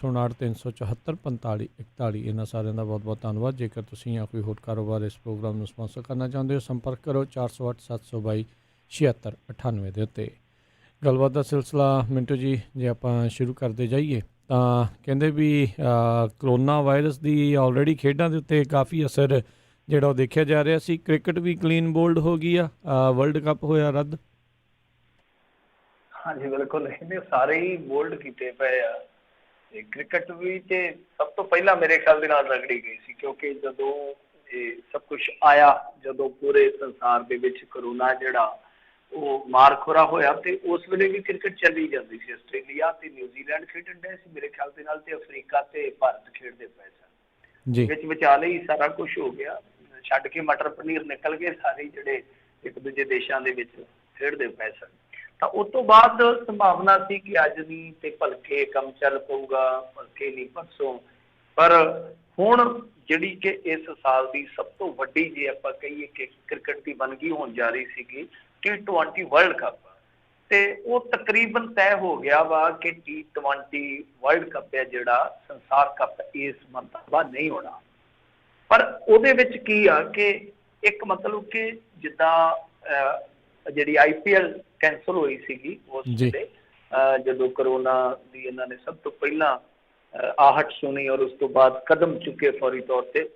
59 374 45 41 ਇਹਨਾਂ ਸਾਰਿਆਂ ਦਾ ਬਹੁਤ ਬਹੁਤ ਧੰਨਵਾਦ। ਜੇਕਰ ਤੁਸੀਂ ਜਾਂ ਕੋਈ ਹੋਰ ਕਾਰੋਬਾਰ ਇਸ ਪ੍ਰੋਗਰਾਮ ਨੂੰ ਸਪਾਂਸਰ ਕਰਨਾ ਚਾਹੁੰਦੇ ਹੋ, ਸੰਪਰਕ ਕਰੋ 408 722 7698 ਦੇ ਉੱਤੇ। ਗੱਲਬਾਤ ਦਾ ਸਿਲਸਿਲਾ ਮਿੰਟੂ ਜੀ ਜੇ ਆਪਾਂ ਸ਼ੁਰੂ ਕਰਦੇ ਜਾਈਏ ਤਾਂ ਕਹਿੰਦੇ ਵੀ ਕਰੋਨਾ ਵਾਇਰਸ ਦੀ ਆਲਰੇਡੀ ਖੇਡਾਂ ਦੇ ਉੱਤੇ ਕਾਫੀ ਅਸਰ ਜਿਹੜਾ ਉਹ ਦੇਖਿਆ ਜਾ ਰਿਹਾ ਸੀ। ਕ੍ਰਿਕਟ ਵੀ ਕਲੀਨ ਬੋਲਡ ਹੋ ਗਈ ਆ, ਵਰਲਡ ਕੱਪ ਹੋਇਆ ਰੱਦ। ਹਾਂਜੀ ਬਿਲਕੁਲ, ਇਹਨੇ ਸਾਰੇ ਹੀ ਬੋਲਡ ਕੀਤੇ ਪਏ ਆ। ਤੇ ਕ੍ਰਿਕਟ ਵੀ ਤੇ ਸਭ ਤੋਂ ਪਹਿਲਾਂ ਮੇਰੇ ਖਿਆਲ ਦੇ ਨਾਲ ਰਗੜੀ ਗਈ ਸੀ, ਕਿਉਂਕਿ ਜਦੋਂ ਇਹ ਸਭ ਕੁਛ ਆਇਆ, ਜਦੋਂ ਪੂਰੇ ਸੰਸਾਰ ਦੇ ਵਿੱਚ ਕਰੋਨਾ ਜਿਹੜਾ ਉਹ ਮਾਰ ਖੋਰਾ ਹੋਇਆ, ਤੇ ਉਸ ਵੇਲੇ ਵੀ ਕ੍ਰਿਕਟ ਚੱਲੀ ਜਾਂਦੀ ਸੀ। ਆਸਟ੍ਰੇਲੀਆ ਤੇ ਨਿਊਜ਼ੀਲੈਂਡ ਖੇਡਣ ਡਏ ਸੀ ਮੇਰੇ ਖਿਆਲ ਦੇ ਨਾਲ, ਤੇ ਅਫਰੀਕਾ ਤੇ ਭਾਰਤ ਖੇਡਦੇ ਪਏ ਸਨ। ਜੀ ਵਿੱਚ ਵਿਚਾਲੇ ਹੀ ਸਾਰਾ ਕੁਛ ਹੋ ਗਿਆ, ਛੱਡ ਕੇ ਮਟਰ ਪਨੀਰ ਨਿਕਲ ਗਏ ਸਾਰੇ ਜਿਹੜੇ ਇੱਕ ਦੂਜੇ ਦੇਸ਼ਾਂ ਦੇ ਵਿੱਚ ਖੇਡਦੇ ਪਏ ਸਨ। ਤਾਂ ਉਸ ਤੋਂ ਬਾਅਦ ਸੰਭਾਵਨਾ ਸੀ ਕਿ ਅੱਜ ਨਹੀਂ ਤੇ ਭਲਕੇ ਕੰਮ ਚੱਲ ਪਊਗਾ, ਭਲਕੇ ਨਹੀਂ ਪਰਸੋਂ। ਪਰ ਹੁਣ ਜਿਹੜੀ ਕਿ ਇਸ ਸਾਲ ਦੀ ਸਭ ਤੋਂ ਵੱਡੀ, ਜੇ ਆਪਾਂ ਕਹੀਏ ਕਿ ਕ੍ਰਿਕਟ ਦੀ ਵੰਨਗੀ ਹੋਣ ਜਾ ਰਹੀ ਸੀਗੀ, T20 ਵਰਲਡ ਕੱਪ, ਤੇ ਉਹ ਤਕਰੀਬਨ ਤੈਅ ਹੋ ਗਿਆ ਵਾ ਕਿ T20 ਵਰਲਡ ਕੱਪ ਹੈ ਜਿਹੜਾ ਸੰਸਾਰ ਕੱਪ ਇਸ ਮਰਤਬਾ ਨਹੀਂ ਹੋਣਾ। ਪਰ ਉਹਦੇ ਵਿੱਚ ਕੀ ਆ ਕਿ ਇੱਕ ਮਤਲਬ ਕਿ ਜਿੱਦਾਂ ਜਿਹੜੀ IPL ਕੈਂਸਲ ਹੋਈ ਸੀਗੀ ਉਸ ਵੇਲੇ, ਜਦੋਂ ਕਰੋਨਾ ਦੀ ਇਹਨਾਂ ਨੇ ਸਭ ਤੋਂ ਪਹਿਲਾਂ ਆਹਟ ਸੁਣੀ ਔਰ ਉਸ ਤੋਂ ਬਾਅਦ ਕਦਮ ਚੁੱਕੇ ਫੌਰੀ ਤੌਰ ਤੇ,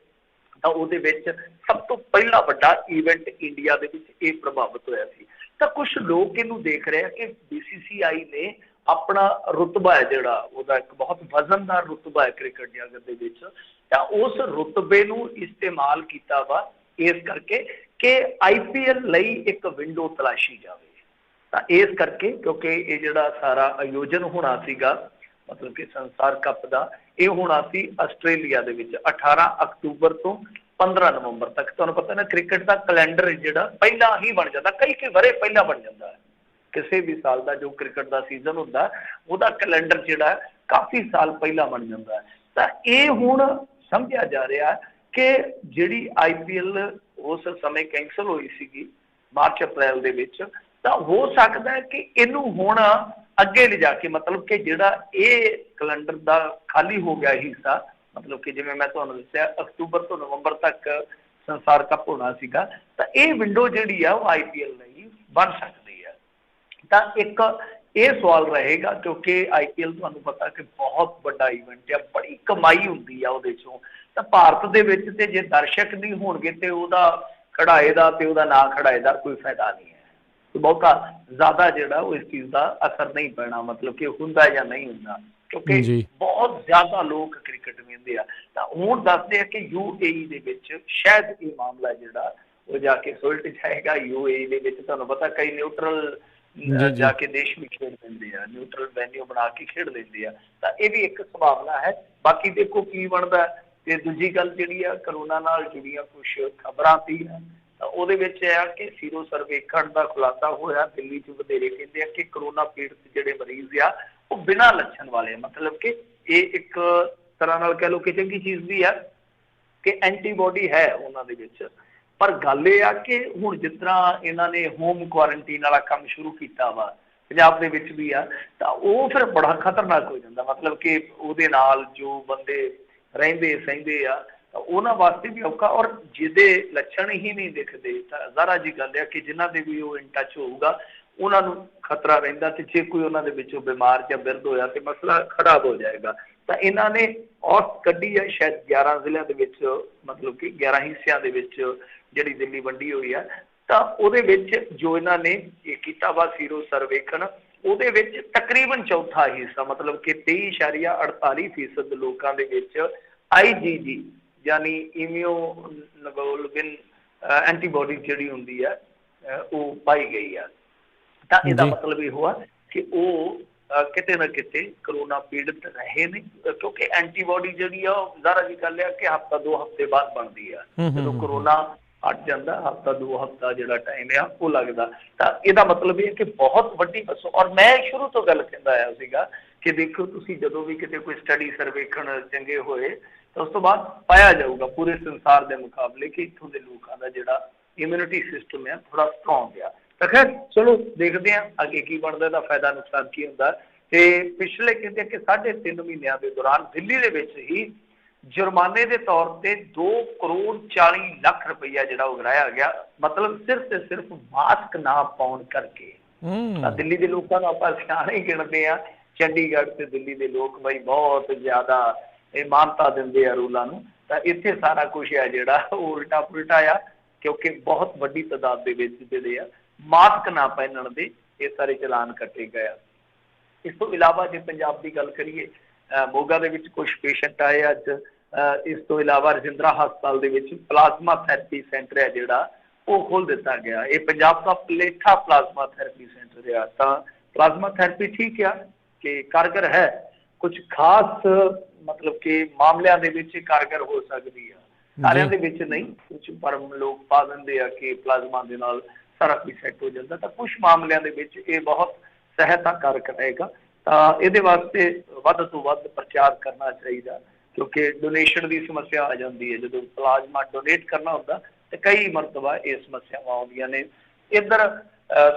ਤਾਂ ਉਹਦੇ ਵਿੱਚ ਸਭ ਤੋਂ ਪਹਿਲਾ ਵੱਡਾ ਈਵੈਂਟ ਇੰਡੀਆ ਦੇ ਵਿੱਚ ਇਹ ਪ੍ਰਭਾਵਿਤ ਹੋਇਆ ਸੀ। ਤਾਂ ਕੁਝ ਲੋਕ ਇਹਨੂੰ ਦੇਖ ਰਹੇ ਆ ਕਿ BCCI ਨੇ ਆਪਣਾ ਰੁਤਬਾ ਹੈ ਜਿਹੜਾ ਉਹਦਾ ਇੱਕ ਬਹੁਤ ਵਜ਼ਨਦਾਰ ਰੁਤਬਾ ਹੈ ਕ੍ਰਿਕਟ ਜਗਤ ਦੇ ਵਿੱਚ, ਤਾਂ ਉਸ ਰੁਤਬੇ ਨੂੰ ਇਸਤੇਮਾਲ ਕੀਤਾ ਵਾ ਇਸ ਕਰਕੇ ਕਿ IPL ਲਈ ਇੱਕ ਵਿੰਡੋ ਤਲਾਸ਼ੀ ਜਾਵੇ। ਤਾਂ ਇਸ ਕਰਕੇ ਕਿਉਂਕਿ ਇਹ ਜਿਹੜਾ ਸਾਰਾ ਆਯੋਜਨ ਹੋਣਾ ਸੀਗਾ ਮਤਲਬ ਕਿ ਸੰਸਾਰ ਕੱਪ ਦਾ, ਇਹ ਹੋਣਾ ਸੀ ਆਸਟ੍ਰੇਲੀਆ ਦੇ ਵਿੱਚ 18 ਅਕਤੂਬਰ ਤੋਂ 15 ਨਵੰਬਰ ਤੱਕ। ਤੁਹਾਨੂੰ ਪਤਾ ਨਾ ਕ੍ਰਿਕਟ ਦਾ ਕੈਲੰਡਰ ਜਿਹੜਾ ਪਹਿਲਾਂ ਹੀ ਬਣ ਜਾਂਦਾ, ਕਈ ਵਰ੍ਹੇ ਪਹਿਲਾਂ ਬਣ ਜਾਂਦਾ ਹੈ। ਕਿਸੇ ਵੀ ਸਾਲ ਦਾ ਜੋ ਕ੍ਰਿਕਟ ਦਾ ਸੀਜ਼ਨ ਹੁੰਦਾ ਉਹਦਾ ਕੈਲੰਡਰ ਜਿਹੜਾ ਕਾਫੀ ਸਾਲ ਪਹਿਲਾਂ ਬਣ ਜਾਂਦਾ ਹੈ। ਤਾਂ ਇਹ ਹੁਣ ਸਮਝਿਆ ਜਾ ਰਿਹਾ ਕਿ ਜਿਹੜੀ IPL ਉਸ ਸਮੇਂ ਕੈਂਸਲ ਹੋਈ ਸੀਗੀ ਮਾਰਚ ਅਪ੍ਰੈਲ ਦੇ ਵਿੱਚ, ਤਾਂ ਹੋ ਸਕਦਾ ਹੈ ਕਿ ਇਹਨੂੰ ਹੁਣ ਅੱਗੇ ਲਿਜਾ ਕੇ ਮਤਲਬ ਕਿ ਜਿਹੜਾ ਇਹ ਕੈਲੰਡਰ ਦਾ ਖਾਲੀ ਹੋ ਗਿਆ ਹਿੱਸਾ, ਮਤਲਬ ਕਿ ਜਿਵੇਂ ਮੈਂ ਤੁਹਾਨੂੰ ਦੱਸਿਆ ਅਕਤੂਬਰ ਤੋਂ ਨਵੰਬਰ ਤੱਕ ਸੰਸਾਰ ਕੱਪ ਹੋਣਾ ਸੀਗਾ, ਤਾਂ ਇਹ ਵਿੰਡੋ ਜਿਹੜੀ ਆ ਉਹ IPL ਲਈ ਬਣ ਸਕਦੀ ਹੈ। ਤਾਂ ਇੱਕ ਇਹ ਸਵਾਲ ਰਹੇਗਾ ਕਿਉਂਕਿ IPL ਤੁਹਾਨੂੰ ਪਤਾ ਕਿ ਬਹੁਤ ਵੱਡਾ ਈਵੈਂਟ ਆ, ਬੜੀ ਕਮਾਈ ਹੁੰਦੀ ਆ ਉਹਦੇ ਚੋਂ। ਤਾਂ ਭਾਰਤ ਦੇ ਵਿੱਚ ਤੇ ਜੇ ਦਰਸ਼ਕ ਨਹੀਂ ਹੋਣਗੇ ਤੇ ਉਹਦਾ ਖੜਾਏ ਦਾ ਤੇ ਉਹਦਾ ਨਾ ਖੜਾਏ ਦਾ ਕੋਈ ਫਾਇਦਾ ਨਹੀਂ ਹੈ। ਬਹੁਤਾ ਜ਼ਿਆਦਾ ਜਿਹੜਾ ਉਹ ਇਸ ਚੀਜ਼ ਦਾ ਅਸਰ ਨਹੀਂ ਪੈਣਾ, ਮਤਲਬ ਕਿ ਹੁੰਦਾ ਜਾਂ ਨਹੀਂ ਹੁੰਦਾ, ਕਿਉਂਕਿ ਬਹੁਤ ਜ਼ਿਆਦਾ ਲੋਕ ਕ੍ਰਿਕਟ ਵੇਖਦੇ ਆ। ਤਾਂ ਹੁਣ ਦੱਸਦੇ ਆ ਕਿ UAE ਦੇ ਵਿੱਚ ਸ਼ਾਇਦ ਇਹ ਮਾਮਲਾ ਜਿਹੜਾ ਉਹ ਜਾ ਕੇ ਸੁਲਟ ਜਾਏਗਾ। UAE ਦੇ ਵਿੱਚ ਤੁਹਾਨੂੰ ਪਤਾ ਕਈ ਨਿਊਟਰਲ ਜਾ ਕੇ ਦੇਸ਼ ਵੀ ਖੇਡ ਲੈਂਦੇ ਆ, ਨਿਊਟਰਲ ਵੈਨਿਊ ਬਣਾ ਕੇ ਖੇਡ ਲੈਂਦੇ ਆ। ਤਾਂ ਇਹ ਵੀ ਇੱਕ ਸੰਭਾਵਨਾ ਹੈ। ਬਾਕੀ ਦੇਖੋ ਕੀ ਬਣਦਾ। ਤੇ ਦੂਜੀ ਗੱਲ ਜਿਹੜੀ ਆ ਕਰੋਨਾ ਨਾਲ ਜੁੜੀਆਂ ਕੁਛ ਖਬਰਾਂ ਸੀਗੀਆਂ, ਤਾਂ ਉਹਦੇ ਵਿੱਚ ਇਹ ਆ ਕਿ ਸੀਰੋ ਸਰਵੇਖਣ ਦਾ ਖੁਲਾਸਾ ਹੋਇਆ। ਦਿੱਲੀ 'ਚ ਵਧੇਰੇ ਕਹਿੰਦੇ ਆ ਕਿ ਕਰੋਨਾ ਪੀੜਤ ਜਿਹੜੇ ਮਰੀਜ਼ ਆ ਉਹ ਬਿਨਾਂ ਲੱਛਣ ਵਾਲੇ, ਮਤਲਬ ਕਿ ਇਹ ਇੱਕ ਤਰ੍ਹਾਂ ਨਾਲ ਕਹਿ ਲਓ ਕਿ ਚੰਗੀ ਚੀਜ਼ ਵੀ ਆ ਕਿ ਐਂਟੀਬੋਡੀ ਹੈ ਉਹਨਾਂ ਦੇ ਵਿੱਚ। ਪਰ ਗੱਲ ਇਹ ਆ ਕਿ ਹੁਣ ਜਿਸ ਤਰ੍ਹਾਂ ਇਹਨਾਂ ਨੇ ਹੋਮ ਕੁਆਰੰਟੀਨ ਵਾਲਾ ਕੰਮ ਸ਼ੁਰੂ ਕੀਤਾ ਵਾ ਪੰਜਾਬ ਦੇ ਵਿੱਚ ਵੀ ਆ, ਤਾਂ ਉਹ ਫਿਰ ਬੜਾ ਖਤਰਨਾਕ ਹੋ ਜਾਂਦਾ। ਮਤਲਬ ਕਿ ਉਹਦੇ ਨਾਲ ਜੋ ਬੰਦੇ ਰਹਿੰਦੇ ਸਹਿੰਦੇ ਆ ਤਾਂ ਉਹਨਾਂ ਵਾਸਤੇ ਵੀ ਔਖਾ, ਔਰ ਜਿਹਦੇ ਲੱਛਣ ਹੀ ਨਹੀਂ ਦਿਖਦੇ ਤਾਂ ਜ਼ਾਰਾ ਜੀ ਗੱਲ ਆ ਕਿ ਜਿਨ੍ਹਾਂ ਦੇ ਵੀ ਉਹ ਇਨ ਟੱਚ ਹੋਊਗਾ ਉਹਨਾਂ ਨੂੰ ਖਤਰਾ ਰਹਿੰਦਾ। ਤੇ ਜੇ ਕੋਈ ਉਹਨਾਂ ਦੇ ਵਿੱਚੋਂ ਬਿਮਾਰ ਜਾਂ ਬਿਰਧ ਹੋਇਆ ਤੇ ਮਸਲਾ ਖਰਾਬ ਹੋ ਜਾਏਗਾ। ਤਾਂ ਇਹਨਾਂ ਨੇ ਔਸਤ ਕੱਢੀ ਹੈ ਸ਼ਾਇਦ 11 ਜ਼ਿਲ੍ਹਿਆਂ ਦੇ ਵਿੱਚ, ਮਤਲਬ ਕਿ 11 ਹਿੱਸਿਆਂ ਦੇ ਵਿੱਚ ਜਿਹੜੀ ਦਿੱਲੀ ਵੰਡੀ ਹੋਈ ਆ। ਤਾਂ ਉਹਦੇ ਵਿੱਚ ਜੋ ਇਹਨਾਂ ਨੇ ਇਹ ਕੀਤਾ ਵਾ ਸੀਰੋ ਸਰਵੇਖਣ, ਉਹਦੇ ਵਿੱਚ ਤਕਰੀਬਨ ਚੌਥਾ ਹਿੱਸਾ ਮਤਲਬ ਕਿ 23.48% ਲੋਕਾਂ ਦੇ ਵਿੱਚ IgG ਯਾਨੀ ਇਮਿਊਨੋਗਲੋਬਿਨ ਐਂਟੀਬੋਡੀ ਜਿਹੜੀ ਹੁੰਦੀ ਆ ਉਹ ਪਾਈ ਗਈ ਆ। ਤਾਂ ਇਹਦਾ ਮਤਲਬ ਇਹੋ ਆ ਕਿ ਉਹ ਕਿਤੇ ਨਾ ਕਿਤੇ ਕਰੋਨਾ ਪੀੜਤ ਰਹੇ ਨੇ, ਕਿਉਂਕਿ ਐਂਟੀਬੋਡੀ ਜਿਹੜੀ ਆ ਉਹ ਜ਼ਾਰਾ ਜੀ ਗੱਲ ਆ ਕਿ ਹਫ਼ਤਾ 2 ਹਫ਼ਤੇ ਬਾਅਦ ਬਣਦੀ ਆ। ਜਦੋਂ ਕਰੋਨਾ ਹਟ ਜਾਂਦਾ ਹਫ਼ਤਾ 2 ਹਫ਼ਤਾ ਜਿਹੜਾ ਟਾਈਮ ਆ ਉਹ ਲੱਗਦਾ। ਤਾਂ ਇਹਦਾ ਮਤਲਬ ਇਹ ਕਿ ਬਹੁਤ ਵੱਡੀ ਬਸੋ। ਔਰ ਮੈਂ ਸ਼ੁਰੂ ਤੋਂ ਗੱਲ ਕਹਿੰਦਾ ਆਇਆ ਸੀਗਾ ਕਿ ਦੇਖੋ ਤੁਸੀਂ ਜਦੋਂ ਵੀ ਕਿਤੇ ਕੋਈ ਸਟੱਡੀ ਸਰਵੇਖਣ ਚੰਗੇ ਹੋਏ ਤਾਂ ਉਸ ਤੋਂ ਬਾਅਦ ਪਾਇਆ ਜਾਊਗਾ ਪੂਰੇ ਸੰਸਾਰ ਦੇ ਮੁਕਾਬਲੇ ਕਿ ਇੱਥੋਂ ਦੇ ਲੋਕਾਂ ਦਾ ਜਿਹੜਾ ਇਮਿਊਨਿਟੀ ਸਿਸਟਮ ਆ ਥੋੜਾ ਸਟਰੋਂਗ ਆ। ਤਾਂ ਖੈਰ ਚਲੋ ਦੇਖਦੇ ਹਾਂ ਅੱਗੇ ਕੀ ਬਣਦਾ, ਇਹਦਾ ਫਾਇਦਾ ਨੁਕਸਾਨ ਕੀ ਹੁੰਦਾ। ਤੇ ਪਿਛਲੇ ਕਹਿੰਦੇ ਕਿ 3.5 ਮਹੀਨਿਆਂ ਦੇ ਦੌਰਾਨ ਦਿੱਲੀ ਦੇ ਵਿੱਚ ਹੀ ਜੁਰਮਾਨੇ ਦੇ ਤੌਰ ਤੇ 2 ਕਰੋੜ 40 ਲੱਖ ਰੁਪਈਆ ਜਿਹੜਾ ਉਗਰਾਇਆ ਗਿਆ, ਮਤਲਬ ਸਿਰਫ ਤੇ ਸਿਰਫ ਮਾਸਕ ਨਾ ਪਾਉਣ ਕਰਕੇ। ਤਾਂ ਹੂੰ ਦਿੱਲੀ ਦੇ ਲੋਕਾਂ ਨੂੰ ਆਪਾਂ ਸਿਆਣੇ ਹੀ ਗਿਣਦੇ ਆ। ਚੰਡੀਗੜ੍ਹ ਤੇ ਦਿੱਲੀ ਦੇ ਲੋਕ ਬਈ ਬਹੁਤ ਜ਼ਿਆਦਾ ਇਹ ਮਾਨਤਾ ਦਿੰਦੇ ਆ ਰੂਲਾਂ ਨੂੰ। ਤਾਂ ਇੱਥੇ ਸਾਰਾ ਕੁਝ ਹੈ ਜਿਹੜਾ ਉਹ ਉਲਟਾ ਪੁਲਟਾ ਆ, ਕਿਉਂਕਿ ਬਹੁਤ ਵੱਡੀ ਤਾਦਾਦ ਦੇ ਵਿੱਚ ਜਿਹੜੇ ਆ ਮਾਸਕ ਨਾ ਪਹਿਨਣ ਦੇ ਇਹ ਸਾਰੇ ਚਲਾਨ ਕੱਟੇ ਗਏ ਆ। ਇਸ ਤੋਂ ਇਲਾਵਾ ਜੇ ਪੰਜਾਬ ਦੀ ਗੱਲ ਕਰੀਏ, ਮੋਗਾ ਦੇ ਵਿੱਚ ਕੁਝ ਪੇਸ਼ੈਂਟ ਆਏ ਅੱਜ। ਇਸ ਤੋਂ ਇਲਾਵਾ ਰਜਿੰਦਰਾ ਹਸਪਤਾਲ ਦੇ ਵਿੱਚ ਪਲਾਜ਼ਮਾ ਥੈਰੇਪੀ ਸੈਂਟਰ ਹੈ ਜਿਹੜਾ ਉਹ ਖੋਲ੍ਹ ਦਿੱਤਾ ਗਿਆ। ਇਹ ਪੰਜਾਬ ਦਾ ਪਲੇਠਾ ਪਲਾਜ਼ਮਾ ਥੈਰੇਪੀ ਸੈਂਟਰ ਆ। ਤਾਂ ਪਲਾਜ਼ਮਾ ਥੈਰੇਪੀ ਠੀਕ ਆ ਕਿ ਕਾਰਗਰ ਹੈ, ਕੁਝ ਖਾਸ ਮਤਲਬ ਕਿ ਮਾਮਲਿਆਂ ਦੇ ਵਿੱਚ ਕਾਰਗਰ ਹੋ ਸਕਦੀ ਆ, ਸਾਰਿਆਂ ਦੇ ਵਿੱਚ ਨਹੀਂ। ਕੁਝ ਭਰਮ ਲੋਕ ਪਾ ਦਿੰਦੇ ਆ ਕਿ ਪਲਾਜ਼ਮਾ ਦੇ ਨਾਲ ਸਾਰਾ ਕੁਝ ਸੈੱਟ ਹੋ ਜਾਂਦਾ, ਤਾਂ ਕੁਝ ਮਾਮਲਿਆਂ ਦੇ ਵਿੱਚ ਇਹ ਬਹੁਤ ਸਹਾਇਤਾ ਕਾਰਕ ਰਹੇਗਾ। ਤਾਂ ਇਹਦੇ ਵਾਸਤੇ ਵੱਧ ਤੋਂ ਵੱਧ ਪ੍ਰਚਾਰ ਕਰਨਾ ਚਾਹੀਦਾ, ਕਿਉਂਕਿ ਡੋਨੇਸ਼ਨ ਦੀ ਸਮੱਸਿਆ ਆ ਜਾਂਦੀ ਹੈ। ਜਦੋਂ ਪਲਾਜ਼ਮਾ ਡੋਨੇਟ ਕਰਨਾ ਹੁੰਦਾ ਤੇ ਕਈ ਮਰਤਬਾ ਇਹ ਸਮੱਸਿਆਵਾਂ ਆਉਂਦੀਆਂ ਨੇ। ਇੱਧਰ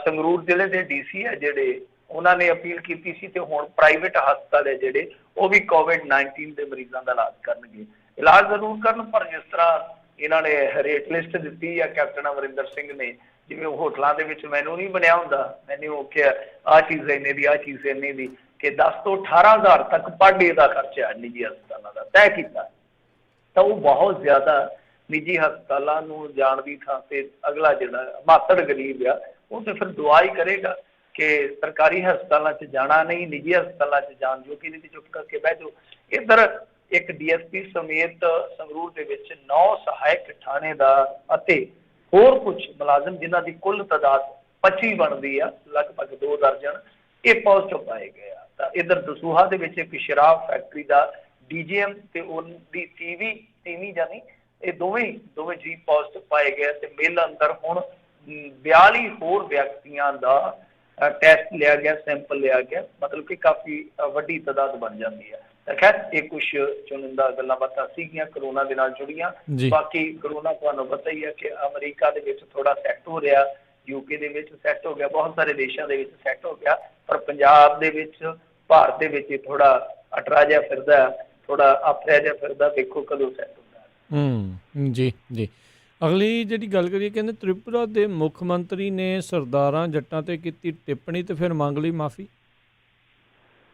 ਸੰਗਰੂਰ ਜ਼ਿਲ੍ਹੇ ਦੇ DC ਹੈ ਜਿਹੜੇ, ਉਹਨਾਂ ਨੇ ਅਪੀਲ ਕੀਤੀ ਸੀ ਤੇ ਹੁਣ ਪ੍ਰਾਈਵੇਟ ਹਸਪਤਾਲ ਹੈ ਜਿਹੜੇ ਉਹ ਵੀ COVID-19 ਦੇ ਮਰੀਜ਼ਾਂ ਦਾ ਇਲਾਜ ਕਰਨਗੇ। ਇਲਾਜ ਜ਼ਰੂਰ ਕਰਨ, ਪਰ ਜਿਸ ਤਰ੍ਹਾਂ ਇਹਨਾਂ ਨੇ ਰੇਟ ਲਿਸਟ ਦਿੱਤੀ ਆ ਕੈਪਟਨ ਅਮਰਿੰਦਰ ਸਿੰਘ ਨੇ, ਜਿਵੇਂ ਹੋਟਲਾਂ ਦੇ ਵਿੱਚ ਮੈਨੂ ਨਹੀਂ ਬਣਿਆ ਹੁੰਦਾ, ਮੈਨੂੰ ਕਿਹਾ ਆਹ ਚੀਜ਼ ਇੰਨੇ ਦੀ, ਆਹ ਚੀਜ਼ ਇੰਨੇ ਦੀ, ਕਿ 10 ਤੋਂ 18,000 ਤੱਕ ਪਰ ਡੇ ਦਾ ਖਰਚਾ ਨਿੱਜੀ ਹਸਪਤਾਲਾਂ ਦਾ ਤੈਅ ਕੀਤਾ। ਤਾਂ ਉਹ ਬਹੁਤ ਜ਼ਿਆਦਾ ਨਿੱਜੀ ਹਸਪਤਾਲਾਂ ਨੂੰ ਜਾਣ ਦੀ ਥਾਂ ਤੇ ਅਗਲਾ ਜਿਹੜਾ ਮਾਤੜ ਗਰੀਬ ਆ ਉਹ ਤੇ ਫਿਰ ਦੁਆ ਹੀ ਕਰੇਗਾ ਕਿ ਸਰਕਾਰੀ ਹਸਪਤਾਲਾਂ 'ਚ ਜਾਣਾ ਨਹੀਂ, ਨਿੱਜੀ ਹਸਪਤਾਲਾਂ 'ਚ ਜਾਣ ਜੋ ਕਿ ਇਹਦੇ 'ਤੇ ਚੁੱਪ ਕਰਕੇ ਬਹਿ ਜਾਓ। ਇੱਧਰ ਇੱਕ DSP ਸਮੇਤ ਸੰਗਰੂਰ ਦੇ ਵਿੱਚ 9 ਸਹਾਇਕ ਥਾਣੇਦਾਰ ਅਤੇ ਹੋਰ ਕੁਝ ਮੁਲਾਜ਼ਮ ਜਿਨ੍ਹਾਂ ਦੀ ਕੁੱਲ ਤਾਦਾਦ 25 ਬਣਦੀ ਆ, ਲਗਭਗ 2 ਦਰਜਨ, ਇਹ ਪੋਜ਼ਿਟਿਵ ਪਾਏ ਗਏ ਆ। ਤਾਂ ਇੱਧਰ ਦਸੂਹਾ ਦੇ ਵਿੱਚ ਇੱਕ ਸ਼ਰਾਬ ਫੈਕਟਰੀ ਦਾ DGM ਤੇ ਉਹਦੀ ਤੀਵੀਂ ਜਾਨੀ ਇਹ ਦੋਵੇਂ ਜੀ ਪੋਜ਼ਿਟਿਵ ਪਾਏ ਗਏ ਤੇ ਮਿਲ ਅੰਦਰ ਹੁਣ 42 ਹੋਰ ਵਿਅਕਤੀਆਂ ਦਾ ਟੈਸਟ ਲਿਆ ਗਿਆ, ਸੈਂਪਲ ਲਿਆ ਗਿਆ, ਮਤਲਬ ਕਿ ਕਾਫੀ ਵੱਡੀ ਤਾਦਾਦ ਬਣ ਜਾਂਦੀ ਹੈ। ਤਾਂ ਖੈਰ ਇਹ ਕੁਝ ਚੁਣਿੰਦਾ ਗੱਲਾਂ ਬਾਤਾਂ ਸੀਗੀਆਂ ਕਰੋਨਾ ਦੇ ਨਾਲ ਜੁੜੀਆਂ। ਬਾਕੀ ਕਰੋਨਾ ਤੁਹਾਨੂੰ ਪਤਾ ਹੀ ਹੈ ਕਿ ਅਮਰੀਕਾ ਦੇ ਵਿੱਚ ਥੋੜਾ ਸੈੱਟ ਹੋ ਰਿਹਾ, UK ਦੇ ਵਿੱਚ ਸੈੱਟ ਹੋ ਗਿਆ, ਬਹੁਤ ਸਾਰੇ ਦੇਸ਼ਾਂ ਦੇ ਵਿੱਚ ਸੈੱਟ ਹੋ ਗਿਆ, ਪਰ ਪੰਜਾਬ ਦੇ ਵਿੱਚ, ਭਾਰਤ ਦੇ ਵਿੱਚ ਥੋੜਾ ਅਟਰਾ ਜਿਹਾ ਫਿਰਦਾ, ਥੋੜਾ ਆਫਰਿਆ ਜਿਹਾ ਫਿਰਦਾ। ਦੇਖੋ ਕਦੋਂ ਸੈੱਟ ਹੁੰਦਾ। ਜੀ ਜੀ। ਅਗਲੀ ਜਿਹੜੀ ਗੱਲ ਕਰੀਏ, ਕਹਿੰਦੇ ਤ੍ਰਿਪੁਰਾ ਦੇ ਮੁੱਖ ਮੰਤਰੀ ਨੇ ਸਰਦਾਰਾਂ ਜੱਟਾਂ ਤੇ ਕੀਤੀ ਟਿੱਪਣੀ ਤੇ ਫਿਰ ਮੰਗ ਲਈ ਮਾਫੀ।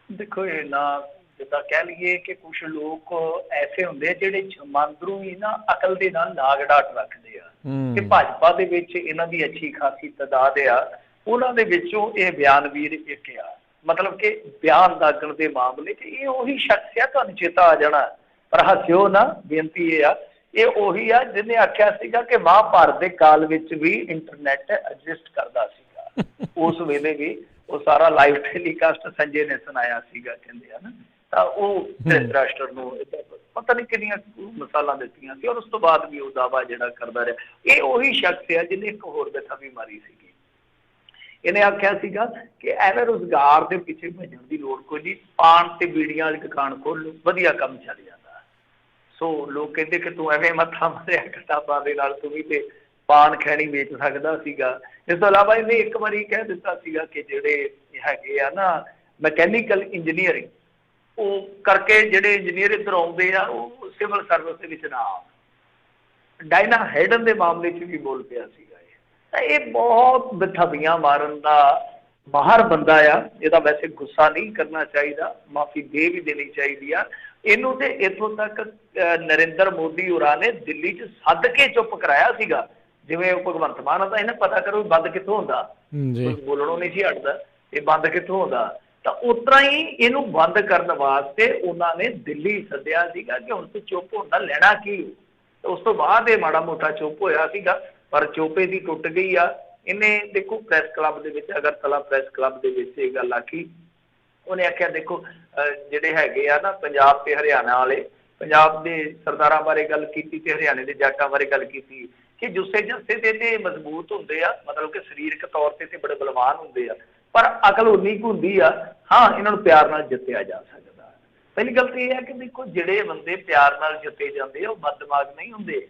ਦੇਖੋ ਇਹ ਨਾ ਜਿੱਦਾਂ ਕਹਿ ਲਈਏ ਕਿ ਕੁਝ ਲੋਕ ਐਸੇ ਹੁੰਦੇ ਆ ਜਿਹੜੇ ਜਮਾਂਦਰੂ ਹੀ ਨਾ ਅਕਲ ਦੇ ਨਾਲ ਲਾਗ ਡਾਟ ਰੱਖਦੇ ਆ ਕਿ ਭਾਜਪਾ ਦੇ ਵਿੱਚ ਇਹਨਾਂ ਦੀ ਅੱਛੀ ਖਾਸੀ ਤਾਦਾਦ ਆ। ਉਹਨਾਂ ਦੇ ਵਿੱਚੋਂ ਇਹ ਬਿਆਨਵੀਰ ਇੱਕ ਆ, ਮਤਲਬ ਕਿ ਬਿਆਨ ਦਾਗਣ ਦੇ ਮਾਮਲੇ 'ਚ ਇਹ ਉਹੀ ਸ਼ਖਸ ਆ, ਤੁਹਾਨੂੰ ਚੇਤਾ ਆ ਜਾਣਾ। ਪਰ ਹੱਸਿਓ ਨਾ, ਬੇਨਤੀ ਇਹ ਆ, ਇਹ ਉਹੀ ਆ ਜਿਹਨੇ ਆਖਿਆ ਸੀਗਾ ਕਿ ਮਹਾਂਭਾਰਤ ਦੇ ਕਾਲ ਵਿੱਚ ਵੀ ਇੰਟਰਨੈਟ ਐਗਜ਼ਿਸਟ ਕਰਦਾ ਸੀਗਾ। ਉਸ ਵੇਲੇ ਵੀ ਉਹ ਸਾਰਾ ਲਾਈਵ ਟੈਲੀਕਾਸਟ ਸੰਜੇ ਨੇ ਸੁਣਾਇਆ ਸੀਗਾ, ਕਹਿੰਦੇ ਹਨ। ਤਾਂ ਉਹ ਧ੍ਰਿਤਰਾਸ਼ਟਰ ਨੂੰ ਪਤਾ ਨਹੀਂ ਕਿੰਨੀਆਂ ਮਿਸਾਲਾਂ ਦਿੱਤੀਆਂ ਸੀ, ਔਰ ਉਸ ਤੋਂ ਬਾਅਦ ਵੀ ਉਹ ਦਾਅਵਾ ਜਿਹੜਾ ਕਰਦਾ ਰਿਹਾ। ਇਹ ਉਹੀ ਸ਼ਖਸ ਆ ਜਿਹਨੇ ਇੱਕ ਹੋਰ ਬਿਠਾ ਵੀ ਮਾਰੀ ਸੀਗੀ। ਇਹਨੇ ਆਖਿਆ ਸੀਗਾ ਕਿ ਐਵੇਂ ਰੁਜ਼ਗਾਰ ਦੇ ਪਿੱਛੇ ਭੱਜਣ ਦੀ ਲੋੜ ਕੋਈ ਨਹੀਂ, ਪਾਨ ਤੇ ਬੀੜੀਆਂ ਵਾਲੀ ਦੁਕਾਨ ਖੋਲ ਲਓ, ਵਧੀਆ ਕੰਮ ਚੱਲ ਜਾਂਦਾ। ਸੋ ਲੋਕ ਕਹਿੰਦੇ ਕਿ ਤੂੰ ਐਵੇਂ ਮੱਥਾ ਮਾਰਿਆ ਕਿਤਾਬਾਂ ਦੇ ਨਾਲ, ਤੂੰ ਵੀ ਤੇ ਪਾਨ ਖੈਣੀ ਵੇਚ ਸਕਦਾ ਸੀਗਾ। ਇਸ ਤੋਂ ਇਲਾਵਾ ਇਹਨੇ ਇੱਕ ਵਾਰੀ ਕਹਿ ਦਿੱਤਾ ਸੀਗਾ ਕਿ ਜਿਹੜੇ ਹੈਗੇ ਆ ਨਾ ਮਕੈਨੀਕਲ ਇੰਜੀਨੀਅਰਿੰਗ, ਉਹ ਕਰਕੇ ਜਿਹੜੇ ਇੰਜੀਨੀਅਰ ਇੱਧਰ ਆਉਂਦੇ ਆ ਉਹ ਸਿਵਲ ਸਰਵਿਸ ਦੇ ਵਿੱਚ ਨਾ ਆਉਣ। ਡਾਇਨਾ ਹੈਡਨ ਦੇ ਮਾਮਲੇ 'ਚ ਵੀ ਬੋਲ ਪਿਆ ਸੀਗਾ ਇਹ। ਤਾਂ ਇਹ ਬਹੁਤ ਬਿਠਾਵੀਆਂ ਮਾਰਨ ਦਾ ਮਾਹਰ ਬੰਦਾ ਆ। ਇਹਦਾ ਵੈਸੇ ਗੁੱਸਾ ਨਹੀਂ ਕਰਨਾ ਚਾਹੀਦਾ, ਮਾਫੀ ਦੇ ਵੀ ਦੇਣੀ ਚਾਹੀਦੀ ਆ ਇਹਨੂੰ। ਤੇ ਇੱਥੋਂ ਤੱਕ ਨਰਿੰਦਰ ਮੋਦੀ ਹੋਰਾਂ ਨੇ ਦਿੱਲੀ 'ਚ ਸੱਦ ਕੇ ਚੁੱਪ ਕਰਾਇਆ ਸੀਗਾ। ਜਿਵੇਂ ਉਹ ਭਗਵੰਤ ਮਾਨ ਦਾ ਇਹਨਾਂ ਪਤਾ ਕਰੋ ਬੰਦ ਕਿੱਥੋਂ ਹੁੰਦਾ, ਬੋਲਣੋਂ ਨਹੀਂ ਸੀ ਹਟਦਾ, ਇਹ ਬੰਦ ਕਿੱਥੋਂ ਹੁੰਦਾ। ਤਾਂ ਉਸ ਤਰ੍ਹਾਂ ਹੀ ਇਹਨੂੰ ਬੰਦ ਕਰਨ ਵਾਸਤੇ ਉਹਨਾਂ ਨੇ ਦਿੱਲੀ ਸੱਦਿਆ ਸੀਗਾ ਕਿ ਹੁਣ ਤੂੰ ਚੁੱਪ ਹੁੰਦਾ ਲੈਣਾ ਕੀ। ਉਸ ਤੋਂ ਬਾਅਦ ਇਹ ਮਾੜਾ ਮੋਟਾ ਚੁੱਪ ਹੋਇਆ ਸੀਗਾ, ਪਰ ਚੋਪੇ ਦੀ ਟੁੱਟ ਗਈ ਆ। ਇਹਨੇ ਦੇਖੋ ਪ੍ਰੈਸ ਕਲੱਬ ਦੇ ਵਿੱਚ, ਅਗਰਤਲਾ ਪ੍ਰੈਸ ਕਲੱਬ ਦੇ ਵਿੱਚ ਇਹ ਗੱਲ ਆਖੀ। ਉਹਨੇ ਆਖਿਆ ਦੇਖੋ ਜਿਹੜੇ ਹੈਗੇ ਆ ਨਾ ਪੰਜਾਬ ਤੇ ਹਰਿਆਣਾ ਵਾਲੇ, ਪੰਜਾਬ ਦੇ ਸਰਦਾਰਾਂ ਬਾਰੇ ਗੱਲ ਕੀਤੀ ਤੇ ਹਰਿਆਣੇ ਦੇ ਜਾਟਾਂ ਬਾਰੇ ਗੱਲ ਕੀਤੀ ਕਿ ਜੁੱਸੇ ਜੱਸੇ ਤੇ ਮਜ਼ਬੂਤ ਹੁੰਦੇ ਆ, ਮਤਲਬ ਕਿ ਸਰੀਰਕ ਤੌਰ ਤੇ ਬੜੇ ਬਲਵਾਨ ਹੁੰਦੇ ਆ, ਪਰ ਅਕਲ ਉਨੀ ਕੁ ਹੁੰਦੀ ਆ। ਹਾਂ, ਇਹਨਾਂ ਨੂੰ ਪਿਆਰ ਨਾਲ ਜਿੱਤਿਆ ਜਾ ਸਕਦਾ। ਪਹਿਲੀ ਗੱਲ ਤਾਂ ਇਹ ਹੈ ਕਿ ਦੇਖੋ ਜਿਹੜੇ ਬੰਦੇ ਪਿਆਰ ਨਾਲ ਜਿੱਤੇ ਜਾਂਦੇ ਆ ਉਹ ਬਦਦਿਮਾਗ ਨਹੀਂ ਹੁੰਦੇ।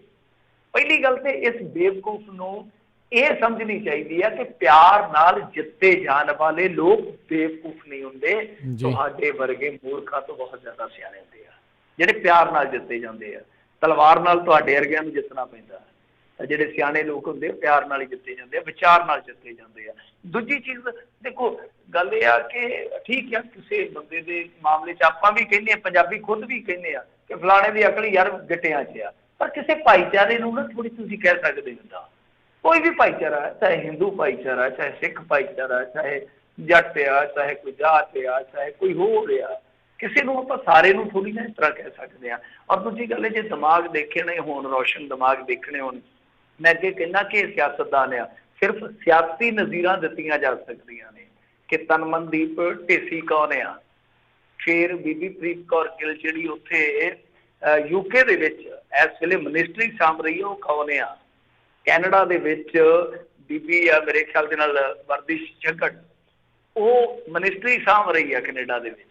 ਪਹਿਲੀ ਗੱਲ ਤੇ ਇਸ ਬੇਵਕੂਫ ਨੂੰ ਇਹ ਸਮਝਣੀ ਚਾਹੀਦੀ ਹੈ ਕਿ ਪਿਆਰ ਨਾਲ ਜਿੱਤੇ ਜਾਣ ਵਾਲੇ ਲੋਕ ਬੇਵਕੂਫ ਨਹੀਂ ਹੁੰਦੇ, ਤੁਹਾਡੇ ਵਰਗੇ ਮੂਰਖਾਂ ਤੋਂ ਬਹੁਤ ਜ਼ਿਆਦਾ ਸਿਆਣੇ ਹੁੰਦੇ ਆ ਜਿਹੜੇ ਪਿਆਰ ਨਾਲ ਜਿੱਤੇ ਜਾਂਦੇ ਆ। ਤਲਵਾਰ ਨਾਲ ਤੁਹਾਡੇ ਵਰਗਿਆਂ ਨੂੰ ਜਿੱਤਣਾ ਪੈਂਦਾ, ਤਾਂ ਜਿਹੜੇ ਸਿਆਣੇ ਲੋਕ ਹੁੰਦੇ ਪਿਆਰ ਨਾਲ ਹੀ ਜਿੱਤੇ ਜਾਂਦੇ ਆ, ਵਿਚਾਰ ਨਾਲ ਜਿੱਤੇ ਜਾਂਦੇ ਆ। ਦੂਜੀ ਚੀਜ਼ ਦੇਖੋ, ਗੱਲ ਇਹ ਆ ਕਿ ਠੀਕ ਆ ਕਿਸੇ ਬੰਦੇ ਦੇ ਮਾਮਲੇ 'ਚ ਆਪਾਂ ਵੀ ਕਹਿੰਦੇ ਆ, ਪੰਜਾਬੀ ਖੁਦ ਵੀ ਕਹਿੰਦੇ ਆ ਕਿ ਫਲਾਣੇ ਦੀ ਅਕਲ ਯਾਰ ਗਿੱਟਿਆਂ 'ਚ ਆ, ਪਰ ਕਿਸੇ ਭਾਈਚਾਰੇ ਨੂੰ ਨਾ ਥੋੜੀ ਤੁਸੀਂ ਕਹਿ ਸਕਦੇ ਹੁੰਦਾ, ਕੋਈ ਵੀ ਭਾਈਚਾਰਾ, ਚਾਹੇ ਹਿੰਦੂ ਭਾਈਚਾਰਾ, ਚਾਹੇ ਸਿੱਖ ਭਾਈਚਾਰਾ, ਚਾਹੇ ਜੱਟ ਆ, ਚਾਹੇ ਕੋਈ ਜਾਤ ਆ, ਚਾਹੇ ਕੋਈ ਹੋਰ ਆ, ਕਿਸੇ ਨੂੰ ਆਪਾਂ ਸਾਰੇ ਨੂੰ ਥੋੜੀ ਨਾ ਇਸ ਤਰ੍ਹਾਂ ਕਹਿ ਸਕਦੇ ਹਾਂ। ਔਰ ਦੂਜੀ ਗੱਲ ਹੈ, ਜੇ ਦਿਮਾਗ ਦੇਖਣੇ ਹੋਣ, ਰੋਸ਼ਨ ਦਿਮਾਗ ਦੇਖਣੇ ਹੋਣ, ਮੈਂ ਅੱਗੇ ਕਹਿੰਦਾ ਕਿ ਇਹ ਸਿਆਸਤਦਾਨ ਆ, ਸਿਰਫ ਸਿਆਸੀ ਨਜ਼ੀਰਾਂ ਦਿੱਤੀਆਂ ਜਾ ਸਕਦੀਆਂ ਨੇ ਕਿ ਤਨਮਨਦੀਪ ਢੇਸੀ ਕੌਣ ਆ, ਫਿਰ ਬੀਬੀ ਪ੍ਰੀਤ ਕੌਰ ਗਿੱਲ ਜਿਹੜੀ ਉੱਥੇ UK ਦੇ ਵਿੱਚ ਇਸ ਵੇਲੇ ਮਿਨਿਸਟਰੀ ਸਾਂਭ ਰਹੀ ਹੈ, ਉਹ ਕੌਣ ਆ, ਕੈਨੇਡਾ ਦੇ ਵਿੱਚ ਬੀਬੀ ਆ ਮੇਰੇ ਖਿਆਲ ਦੇ ਨਾਲ ਵਰਦਿਸ਼ ਝੱਗੜ, ਉਹ ਮਿਨਿਸਟਰੀ ਸਾਂਭ ਰਹੀ ਆ ਕੈਨੇਡਾ ਦੇ ਵਿੱਚ।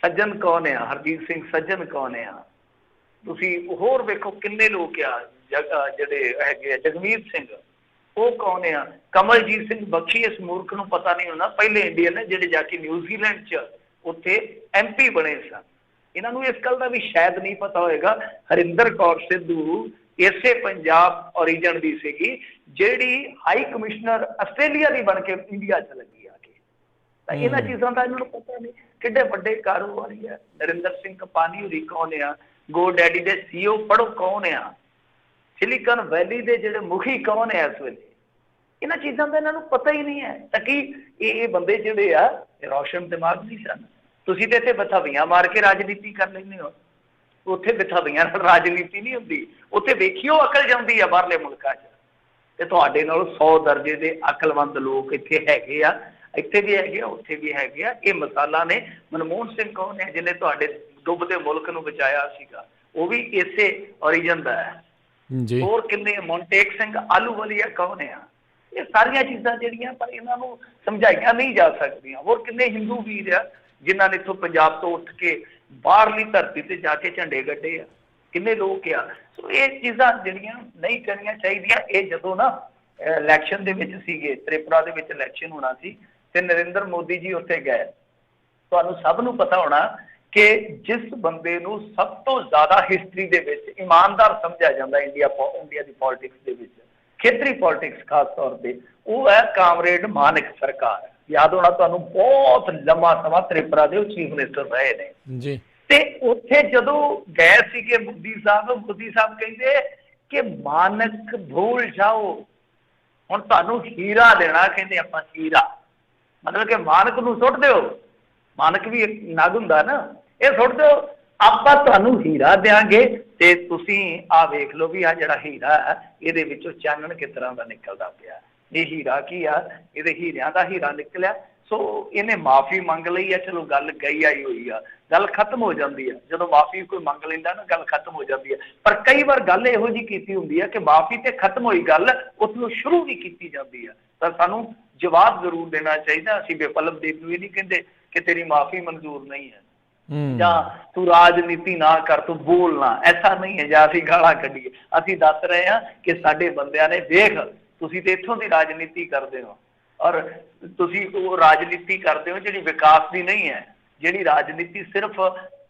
ਸੱਜਣ ਕੌਣ ਆ, ਹਰਜੀਤ ਸਿੰਘ ਸੱਜਣ ਕੌਣ ਆ, ਤੁਸੀਂ ਹੋਰ ਵੇਖੋ ਕਿੰਨੇ ਲੋਕ ਆ ਜਿਹੜੇ ਹੈਗੇ ਆ, ਜਗਮੀਤ ਸਿੰਘ ਉਹ ਕੌਣ ਆ, ਕਮਲਜੀਤ ਸਿੰਘ ਬਖਸ਼ੀ, ਇਸ ਮੂਰਖ ਨੂੰ ਪਤਾ ਨਹੀਂ ਹੋਣਾ, ਪਹਿਲੇ ਇੰਡੀਅਨ ਨੇ ਜਿਹੜੇ ਜਾ ਕੇ ਨਿਊਜ਼ੀਲੈਂਡ 'ਚ ਉੱਥੇ MP ਬਣੇ ਸਨ। ਇਹਨਾਂ ਨੂੰ ਇਸ ਗੱਲ ਦਾ ਵੀ ਸ਼ਾਇਦ ਨਹੀਂ ਪਤਾ ਹੋਏਗਾ, ਹਰਿੰਦਰ ਕੌਰ ਸਿੱਧੂ ਇਸੇ ਪੰਜਾਬ ਓਰੀਜਨ ਦੀ ਸੀਗੀ, ਜਿਹੜੀ ਹਾਈ ਕਮਿਸ਼ਨਰ ਆਸਟ੍ਰੇਲੀਆ ਦੀ ਬਣ ਕੇ ਇੰਡੀਆ 'ਚ ਲੱਗੀ ਆ ਕੇ। ਤਾਂ ਇਹਨਾਂ ਚੀਜ਼ਾਂ ਦਾ ਇਹਨਾਂ ਨੂੰ ਪਤਾ ਨਹੀਂ, ਕਿੱਡੇ ਵੱਡੇ ਕਾਰੋਬਾਰੀ ਆ। ਨਰਿੰਦਰ ਸਿੰਘ ਕਪਾਨੀ ਹੋਰੀ ਕੌਣ ਆ, ਗੋ ਡੈਡੀ ਦੇ CEO ਪੜ੍ਹੋ ਕੌਣ ਆ, ਸਿਲੀਕਨ ਵੈਲੀ ਦੇ ਜਿਹੜੇ ਮੁਖੀ ਕੌਣ ਆ ਇਸ ਵੇਲੇ, ਇਹਨਾਂ ਚੀਜ਼ਾਂ ਦਾ ਇਹਨਾਂ ਨੂੰ ਪਤਾ ਹੀ ਨਹੀਂ ਹੈ। ਤਾਂ ਕਿ ਇਹ ਬੰਦੇ ਜਿਹੜੇ ਆ ਰੋਸ਼ਨ ਦਿਮਾਗ ਨਹੀਂ ਸਨ। ਤੁਸੀਂ ਤੇ ਇੱਥੇ ਬਥਾਵੀਆਂ ਮਾਰ ਕੇ ਰਾਜਨੀਤੀ ਕਰ ਲੈਂਦੇ ਹੋ, ਉੱਥੇ ਬਥਾਵੀਆਂ ਨਾਲ ਰਾਜਨੀਤੀ ਨਹੀਂ ਹੁੰਦੀ, ਉੱਥੇ ਵੇਖਿਓ ਅਕਲ ਜਾਂਦੀ ਆ ਬਾਹਰਲੇ ਮੁਲਕਾਂ 'ਚ, ਤੇ ਤੁਹਾਡੇ ਨਾਲ 100 ਦਰਜੇ ਦੇ ਅਕਲਮੰਦ ਲੋਕ ਇੱਥੇ ਹੈਗੇ ਆ, ਇੱਥੇ ਵੀ ਹੈਗੇ ਆ, ਉੱਥੇ ਵੀ ਹੈਗੇ ਆ। ਇਹ ਮਿਸਾਲਾਂ ਨੇ। ਮਨਮੋਹਨ ਸਿੰਘ ਕੌਣ ਹੈ ਜਿਹਨੇ ਤੁਹਾਡੇ ਡੁੱਬਦੇ ਮੁਲਕ ਨੂੰ ਬਚਾਇਆ ਸੀਗਾ, ਉਹ ਵੀ ਇਸੇ ਓਰੀਜਨ ਦਾ ਹੈ। ਹੋਰ ਕਿੰਨੇ, ਮੌਂਟੇਕ ਸਿੰਘ ਆਲੂਵਾਲੀਆ ਕੌਣ ਆ, ਇਹ ਸਾਰੀਆਂ ਚੀਜ਼ਾਂ ਜਿਹੜੀਆਂ ਪਰ ਇਹਨਾਂ ਨੂੰ ਸਮਝਾਈਆਂ ਨਹੀਂ ਜਾ ਸਕਦੀਆਂ। ਹੋਰ ਕਿੰਨੇ ਹਿੰਦੂ ਵੀਰ ਆ ਜਿਨ੍ਹਾਂ ਨੇ ਇੱਥੋਂ ਪੰਜਾਬ ਤੋਂ ਉੱਠ ਕੇ ਬਾਹਰਲੀ ਧਰਤੀ ਤੇ ਜਾ ਕੇ ਝੰਡੇ ਗੱਡੇ ਆ, ਕਿੰਨੇ ਲੋਕ ਆ। ਸੋ ਇਹ ਚੀਜ਼ਾਂ ਜਿਹੜੀਆਂ ਨਹੀਂ ਕਰਨੀਆਂ ਚਾਹੀਦੀਆਂ। ਇਹ ਜਦੋਂ ਨਾ ਇਲੈਕਸ਼ਨ ਦੇ ਵਿੱਚ ਸੀਗੇ, ਤ੍ਰਿਪੁਰਾ ਦੇ ਵਿੱਚ ਇਲੈਕਸ਼ਨ ਹੋਣਾ ਸੀ ਤੇ ਨਰਿੰਦਰ ਮੋਦੀ ਜੀ ਉੱਥੇ ਗਏ, ਤੁਹਾਨੂੰ ਸਭ ਨੂੰ ਪਤਾ ਹੋਣਾ ਕਿ ਜਿਸ ਬੰਦੇ ਨੂੰ ਸਭ ਤੋਂ ਜ਼ਿਆਦਾ ਹਿਸਟਰੀ ਦੇ ਵਿੱਚ ਇਮਾਨਦਾਰ ਸਮਝਿਆ ਜਾਂਦਾ ਇੰਡੀਆ ਦੀ ਪੋਲਿਟਿਕਸ ਦੇ ਵਿੱਚ, ਖੇਤਰੀ ਪੋਲਿਟਿਕਸ ਖਾਸ ਤੌਰ ਤੇ, ਉਹ ਹੈ ਕਾਮਰੇਡ ਮਾਨਿਕ ਸਰਕਾਰ। ਯਾਦ ਹੋਣਾ ਤੁਹਾਨੂੰ, ਬਹੁਤ ਲੰਮਾ ਸਮਾਂ ਤ੍ਰਿਪੁਰਾ ਦੇ ਚੀਫ ਮਿਨਿਸਟਰ ਰਹੇ ਨੇ ਜੀ। ਤੇ ਉੱਥੇ ਜਦੋਂ ਗਏ ਸੀਗੇ ਮੋਦੀ ਸਾਹਿਬ ਕਹਿੰਦੇ ਕਿ ਮਾਨਕ ਭੁੱਲ ਜਾਓ, ਹੁਣ ਤੁਹਾਨੂੰ ਹੀਰਾ ਦੇਣਾ, ਕਹਿੰਦੇ ਆਪਾਂ ਹੀਰਾ, ਮਤਲਬ ਕਿ ਮਾਨਕ ਨੂੰ ਸੁੱਟ ਦਿਓ, ਮਾਨਕ ਵੀ ਇੱਕ ਨਗ ਹੁੰਦਾ ਨਾ, ਇਹ ਸੁੱਟ ਦਿਓ, ਆਪਾਂ ਤੁਹਾਨੂੰ ਹੀਰਾ ਦਿਆਂਗੇ ਤੇ ਤੁਸੀਂ ਆਹ ਵੇਖ ਲਓ ਵੀ ਆਹ ਜਿਹੜਾ ਹੀਰਾ ਹੈ ਇਹਦੇ ਵਿੱਚੋਂ ਚਾਨਣ ਕਿਸ ਤਰ੍ਹਾਂ ਦਾ ਨਿਕਲਦਾ ਪਿਆ। ਇਹ ਹੀਰਾ ਕੀ ਆ, ਇਹਦੇ ਹੀਰਿਆਂ ਦਾ ਹੀਰਾ ਨਿਕਲਿਆ। ਸੋ ਇਹਨੇ ਮਾਫੀ ਮੰਗ ਲਈ ਆ, ਚਲੋ ਗੱਲ ਗਈ ਆਈ ਹੋਈ ਆ, ਗੱਲ ਖਤਮ ਹੋ ਜਾਂਦੀ ਆ। ਜਦੋਂ ਮਾਫੀ ਕੋਈ ਮੰਗ ਲੈਂਦਾ ਨਾ, ਗੱਲ ਖਤਮ ਹੋ ਜਾਂਦੀ ਆ। ਪਰ ਕਈ ਵਾਰ ਗੱਲ ਇਹੋ ਜਿਹੀ ਕੀਤੀ ਹੁੰਦੀ ਆ ਕਿ ਮਾਫੀ ਤੇ ਖਤਮ ਹੋਈ ਗੱਲ, ਉਸ ਨੂੰ ਸ਼ੁਰੂ ਵੀ ਕੀਤੀ ਜਾਂਦੀ ਆ। ਤਾਂ ਸਾਨੂੰ ਜਵਾਬ ਜ਼ਰੂਰ ਦੇਣਾ ਚਾਹੀਦਾ। ਅਸੀਂ ਬੇਪਲਵਦੀਪ ਨੂੰ ਇਹ ਨਹੀਂ ਕਹਿੰਦੇ ਕਿ ਤੇਰੀ ਮਾਫੀ ਮਨਜ਼ੂਰ ਨਹੀਂ ਹੈ ਜਾਂ ਤੂੰ ਰਾਜਨੀਤੀ ਨਾ ਕਰ, ਤੂੰ ਬੋਲਣਾ, ਐਸਾ ਨਹੀਂ ਹੈ ਜਾਂ ਅਸੀਂ ਗਾਲਾਂ ਕੱਢੀਏ। ਅਸੀਂ ਦੱਸ ਰਹੇ ਹਾਂ ਕਿ ਸਾਡੇ ਬੰਦਿਆਂ ਨੇ, ਵੇਖ ਤੁਸੀਂ ਤੇ ਇੱਥੋਂ ਦੀ ਰਾਜਨੀਤੀ ਕਰਦੇ ਹੋ, ਔਰ ਤੁਸੀਂ ਉਹ ਰਾਜਨੀਤੀ ਕਰਦੇ ਹੋ ਜਿਹੜੀ ਵਿਕਾਸ ਦੀ ਨਹੀਂ ਹੈ, ਜਿਹੜੀ ਰਾਜਨੀਤੀ ਸਿਰਫ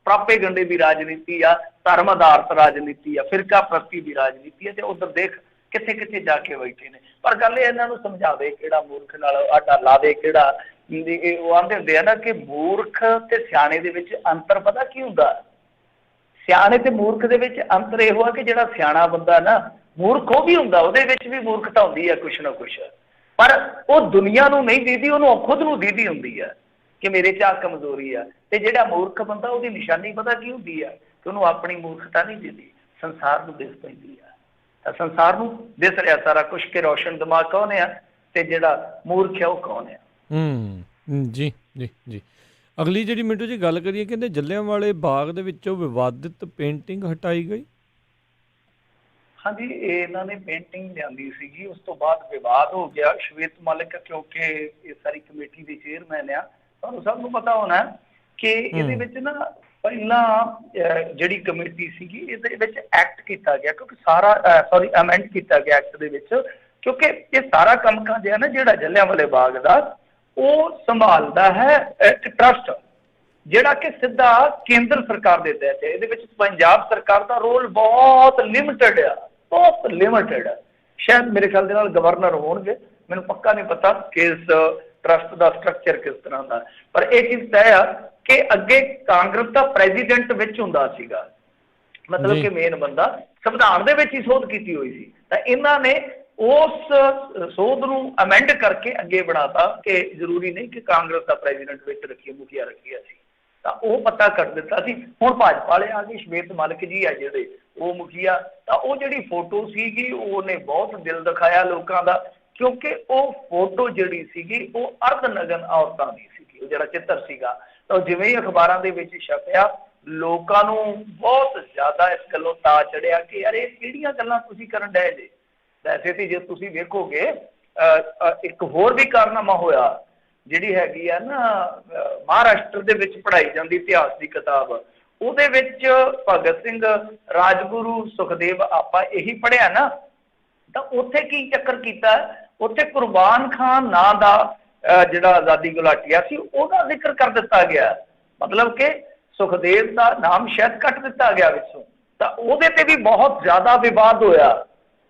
ਪ੍ਰਾਪੇਗੰਡੇ ਦੀ ਰਾਜਨੀਤੀ ਆ, ਧਰਮ ਆਧਾਰਿਤ ਰਾਜਨੀਤੀ ਆ, ਫਿਰਕਾ ਪ੍ਰਸਤੀ ਦੀ ਰਾਜਨੀਤੀ ਹੈ। ਤੇ ਉਧਰ ਦੇਖ ਕਿੱਥੇ ਕਿੱਥੇ ਜਾ ਕੇ ਬੈਠੇ ਨੇ। ਪਰ ਗੱਲ ਇਹ ਇਹਨਾਂ ਨੂੰ ਸਮਝਾਵੇ ਕਿਹੜਾ, ਮੂਰਖ ਨਾਲ ਆਡਾ ਲਾਵੇ ਕਿਹੜਾ। ਉਹ ਆਂਦੇ ਹੁੰਦੇ ਆ ਨਾ ਕਿ ਮੂਰਖ ਤੇ ਸਿਆਣੇ ਦੇ ਵਿੱਚ ਅੰਤਰ ਪਤਾ ਕੀ ਹੁੰਦਾ, ਸਿਆਣੇ ਤੇ ਮੂਰਖ ਦੇ ਵਿੱਚ ਅੰਤਰ ਇਹੋ ਆ ਕਿ ਜਿਹੜਾ ਸਿਆਣਾ ਬੰਦਾ ਨਾ, ਮੂਰਖ ਉਹ ਵੀ ਹੁੰਦਾ, ਉਹਦੇ ਵਿੱਚ ਵੀ ਮੂਰਖਤਾ ਹੁੰਦੀ ਆ ਕੁਛ ਨਾ ਕੁਛ, ਪਰ ਉਹ ਦੁਨੀਆ ਨੂੰ ਨਹੀਂ ਦੀਦੀ, ਉਹਨੂੰ ਖੁਦ ਨੂੰ ਦੀਦੀ ਹੁੰਦੀ ਆ ਕਿ ਮੇਰੇ 'ਚ ਆ ਕਮਜ਼ੋਰੀ ਆ। ਤੇ ਜਿਹੜਾ ਮੂਰਖ ਬੰਦਾ, ਉਹਦੀ ਨਿਸ਼ਾਨੀ ਪਤਾ ਕੀ ਹੁੰਦੀ ਆ ਕਿ ਉਹਨੂੰ ਆਪਣੀ ਮੂਰਖਤਾ ਨਹੀਂ ਦਿੰਦੀ, ਸੰਸਾਰ ਨੂੰ ਦਿਸ ਪੈਂਦੀ ਆ। ਤਾਂ ਸੰਸਾਰ ਨੂੰ ਦਿਸ ਰਿਹਾ ਸਾਰਾ ਕੁਛ ਕਿ ਰੋਸ਼ਨ ਦਿਮਾਗ ਕੌਣ ਆ ਤੇ ਜਿਹੜਾ ਮੂਰਖ ਹੈ ਉਹ ਕੌਣ ਆ। ਜੀ ਜੀ ਜੀ। ਅਗਲੀ ਜਿਹੜੀ ਮਿੰਟੂ ਜੀ ਗੱਲ ਕਰੀਏ, ਕਹਿੰਦੇ ਜਲਿਆਂਵਾਲੇ ਬਾਗ ਦੇ ਵਿੱਚੋਂ ਵਿਵਾਦਿਤ ਪੇਂਟਿੰਗ ਹਟਾਈ ਗਈ। ਹਾਂਜੀ, ਇਹਨਾਂ ਨੇ ਪੇਂਟਿੰਗ ਲਿਆਂਦੀ ਸੀਗੀ, ਉਸ ਤੋਂ ਬਾਅਦ ਵਿਵਾਦ ਹੋ ਗਿਆ। ਸ਼ਵੇਤ ਮਲਿਕ ਕਿਉਂਕਿ ਇਹ ਸਾਰੀ ਕਮੇਟੀ ਦੇ ਚੇਅਰਮੈਨ ਆ, ਤੁਹਾਨੂੰ ਸਭ ਨੂੰ ਪਤਾ ਹੋਣਾ ਕਿ ਇਹਦੇ ਵਿੱਚ ਨਾ ਪਹਿਲਾਂ ਜਿਹੜੀ ਕਮੇਟੀ ਸੀਗੀ ਇਹਦੇ ਵਿੱਚ ਐਕਟ ਕੀਤਾ ਗਿਆ, ਕਿਉਂਕਿ ਸਾਰਾ ਅਮੈਂਡ ਕੀਤਾ ਗਿਆ ਐਕਟ ਦੇ ਵਿੱਚ ਕਿਉਂਕਿ ਇਹ ਸਾਰਾ ਕੰਮ ਕਾਜ ਹੈ ਨਾ ਜਿਹੜਾ ਜਲਿਆਂਵਾਲੇ ਬਾਗ ਦਾ, ਉਹ ਸੰਭਾਲਦਾ ਹੈ ਇੱਕ ਟਰਸਟ, ਜਿਹੜਾ ਕਿ ਸਿੱਧਾ ਕੇਂਦਰ ਸਰਕਾਰ ਦੇ ਤਹਿਤ ਹੈ। ਇਹਦੇ ਵਿੱਚ ਪੰਜਾਬ ਸਰਕਾਰ ਦਾ ਰੋਲ ਬਹੁਤ ਲਿਮਿਟਡ ਆ, ਬਹੁਤ ਲਿਮਿਟਡ ਆ। ਸ਼ਾਇਦ ਮੇਰੇ ਖਿਆਲ ਦੇ ਨਾਲ ਗਵਰਨਰ ਹੋਣਗੇ, ਮੈਨੂੰ ਪੱਕਾ ਨਹੀਂ ਪਤਾ ਕਿ ਇਸ ਟਰਸਟ ਦਾ ਸਟਰਕਚਰ ਕਿਸ ਤਰ੍ਹਾਂ ਦਾ, ਪਰ ਇਹ ਚੀਜ਼ ਤੈਅ ਆ ਕਿ ਅੱਗੇ ਕਾਂਗਰਸ ਦਾ ਪ੍ਰੈਜ਼ੀਡੈਂਟ ਵਿੱਚ ਹੁੰਦਾ ਸੀਗਾ, ਮਤਲਬ ਕਿ ਮੇਨ ਬੰਦਾ ਸੰਵਿਧਾਨ ਦੇ ਵਿੱਚ ਹੀ ਸੋਧ ਕੀਤੀ ਹੋਈ ਸੀ। ਤਾਂ ਇਹਨਾਂ ਨੇ ਉਸ ਸੋਧ ਨੂੰ ਅਮੈਂਡ ਕਰਕੇ ਅੱਗੇ ਬਣਾਤਾ ਕਿ ਜ਼ਰੂਰੀ ਨਹੀਂ ਕਿ ਕਾਂਗਰਸ ਦਾ ਪ੍ਰੈਜ਼ੀਡੈਂਟ ਵਿੱਚ ਰੱਖੀਏ, ਮੁਖੀਆ ਰੱਖੀਏ ਅਸੀਂ, ਤਾਂ ਉਹ ਪਤਾ ਕਰ ਦਿੱਤਾ ਸੀ। ਹੁਣ ਭਾਜਪਾ ਵਾਲੇ ਆ ਗਏ, ਸ਼ਵੇਤ ਮਲਿਕ ਜੀ ਆ ਜਿਹੜੇ ਉਹ ਮੁਖੀਆ, ਤਾਂ ਉਹ ਜਿਹੜੀ ਫੋਟੋ ਸੀਗੀ ਉਹਨੇ ਬਹੁਤ ਦਿਲ ਦਿਖਾਇਆ ਲੋਕਾਂ ਦਾ, ਕਿਉਂਕਿ ਉਹ ਫੋਟੋ ਜਿਹੜੀ ਸੀਗੀ ਉਹ ਅਰਧਨਗਨ ਔਰਤਾਂ ਦੀ ਸੀਗੀ, ਉਹ ਜਿਹੜਾ ਚਿੱਤਰ ਸੀਗਾ। ਤਾਂ ਜਿਵੇਂ ਹੀ ਅਖਬਾਰਾਂ ਦੇ ਵਿੱਚ ਛਪਿਆ, ਲੋਕਾਂ ਨੂੰ ਬਹੁਤ ਜ਼ਿਆਦਾ ਇਸ ਗੱਲੋਂ ਤਾ ਚੜਿਆ ਕਿ ਯਾਰ ਇਹ ਕਿਹੜੀਆਂ ਗੱਲਾਂ ਤੁਸੀਂ ਕਰਨ ਡਏ ਜੇ। ਵੈਸੇ ਤੇ ਜੇ ਤੁਸੀਂ ਵੇਖੋਗੇ ਇੱਕ ਹੋਰ ਵੀ ਕਾਰਨਾਮਾ ਹੋਇਆ, ਜਿਹੜੀ ਹੈਗੀ ਆ ਨਾ ਮਹਾਰਾਸ਼ਟਰ ਦੇ ਵਿੱਚ ਪੜ੍ਹਾਈ ਜਾਂਦੀ ਇਤਿਹਾਸ ਦੀ ਕਿਤਾਬ, ਉਹਦੇ ਵਿੱਚ ਭਗਤ ਸਿੰਘ, ਰਾਜਗੁਰੂ, ਸੁਖਦੇਵ ਆਪਾਂ ਇਹੀ ਪੜ੍ਹਿਆ ਨਾ, ਤਾਂ ਉੱਥੇ ਕੀ ਚੱਕਰ ਕੀਤਾ, ਉੱਥੇ ਕੁਰਬਾਨ ਖਾਨ ਨਾਂ ਦਾ ਜਿਹੜਾ ਆਜ਼ਾਦੀ ਗੁਲਾਟੀਆ ਸੀ ਉਹਦਾ ਜ਼ਿਕਰ ਕਰ ਦਿੱਤਾ ਗਿਆ, ਮਤਲਬ ਕਿ ਸੁਖਦੇਵ ਦਾ ਨਾਮ ਸ਼ਾਇਦ ਕੱਟ ਦਿੱਤਾ ਗਿਆ ਵਿੱਚੋਂ। ਤਾਂ ਉਹਦੇ ਤੇ ਵੀ ਬਹੁਤ ਜ਼ਿਆਦਾ ਵਿਵਾਦ ਹੋਇਆ।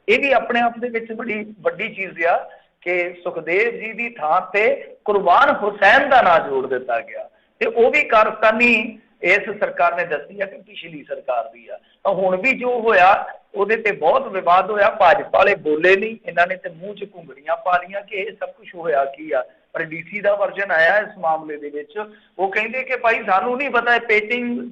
ਇਹ ਵੀ ਆਪਣੇ ਆਪ ਦੇ ਵਿੱਚ ਬੜੀ ਵੱਡੀ ਚੀਜ਼ ਆ ਕਿ ਸੁਖਦੇਵ ਜੀ ਦੀ ਥਾਂ ਤੇ ਕੁਰਬਾਨ ਹੁਸੈਨ ਦਾ ਨਾਂ ਜੋੜ ਦਿੱਤਾ ਗਿਆ, ਤੇ ਉਹ ਵੀ ਕਾਰਸਤਾਨੀ ਇਸ ਸਰਕਾਰ ਨੇ ਦੱਸੀ ਆ ਕਿ ਪਿਛਲੀ ਸਰਕਾਰ ਦੀ ਆ। ਤਾਂ ਹੁਣ ਵੀ ਜੋ ਹੋਇਆ ਉਹਦੇ ਤੇ ਬਹੁਤ ਵਿਵਾਦ ਹੋਇਆ। ਭਾਜਪਾ ਵਾਲੇ ਬੋਲੇ ਨਹੀਂ, ਇਹਨਾਂ ਨੇ ਤੇ ਮੂੰਹ 'ਚ ਘੁੰਗੜੀਆਂ ਪਾ ਲਈਆਂ ਕਿ ਇਹ ਸਭ ਕੁਝ ਹੋਇਆ ਕੀ ਆ। ਪਰ ਡੀਸੀ ਦਾ ਵਰਜਨ ਆਇਆ ਇਸ ਮਾਮਲੇ ਦੇ ਵਿੱਚ, ਉਹ ਕਹਿੰਦੇ ਕਿ ਭਾਈ ਸਾਨੂੰ ਨਹੀਂ ਪਤਾ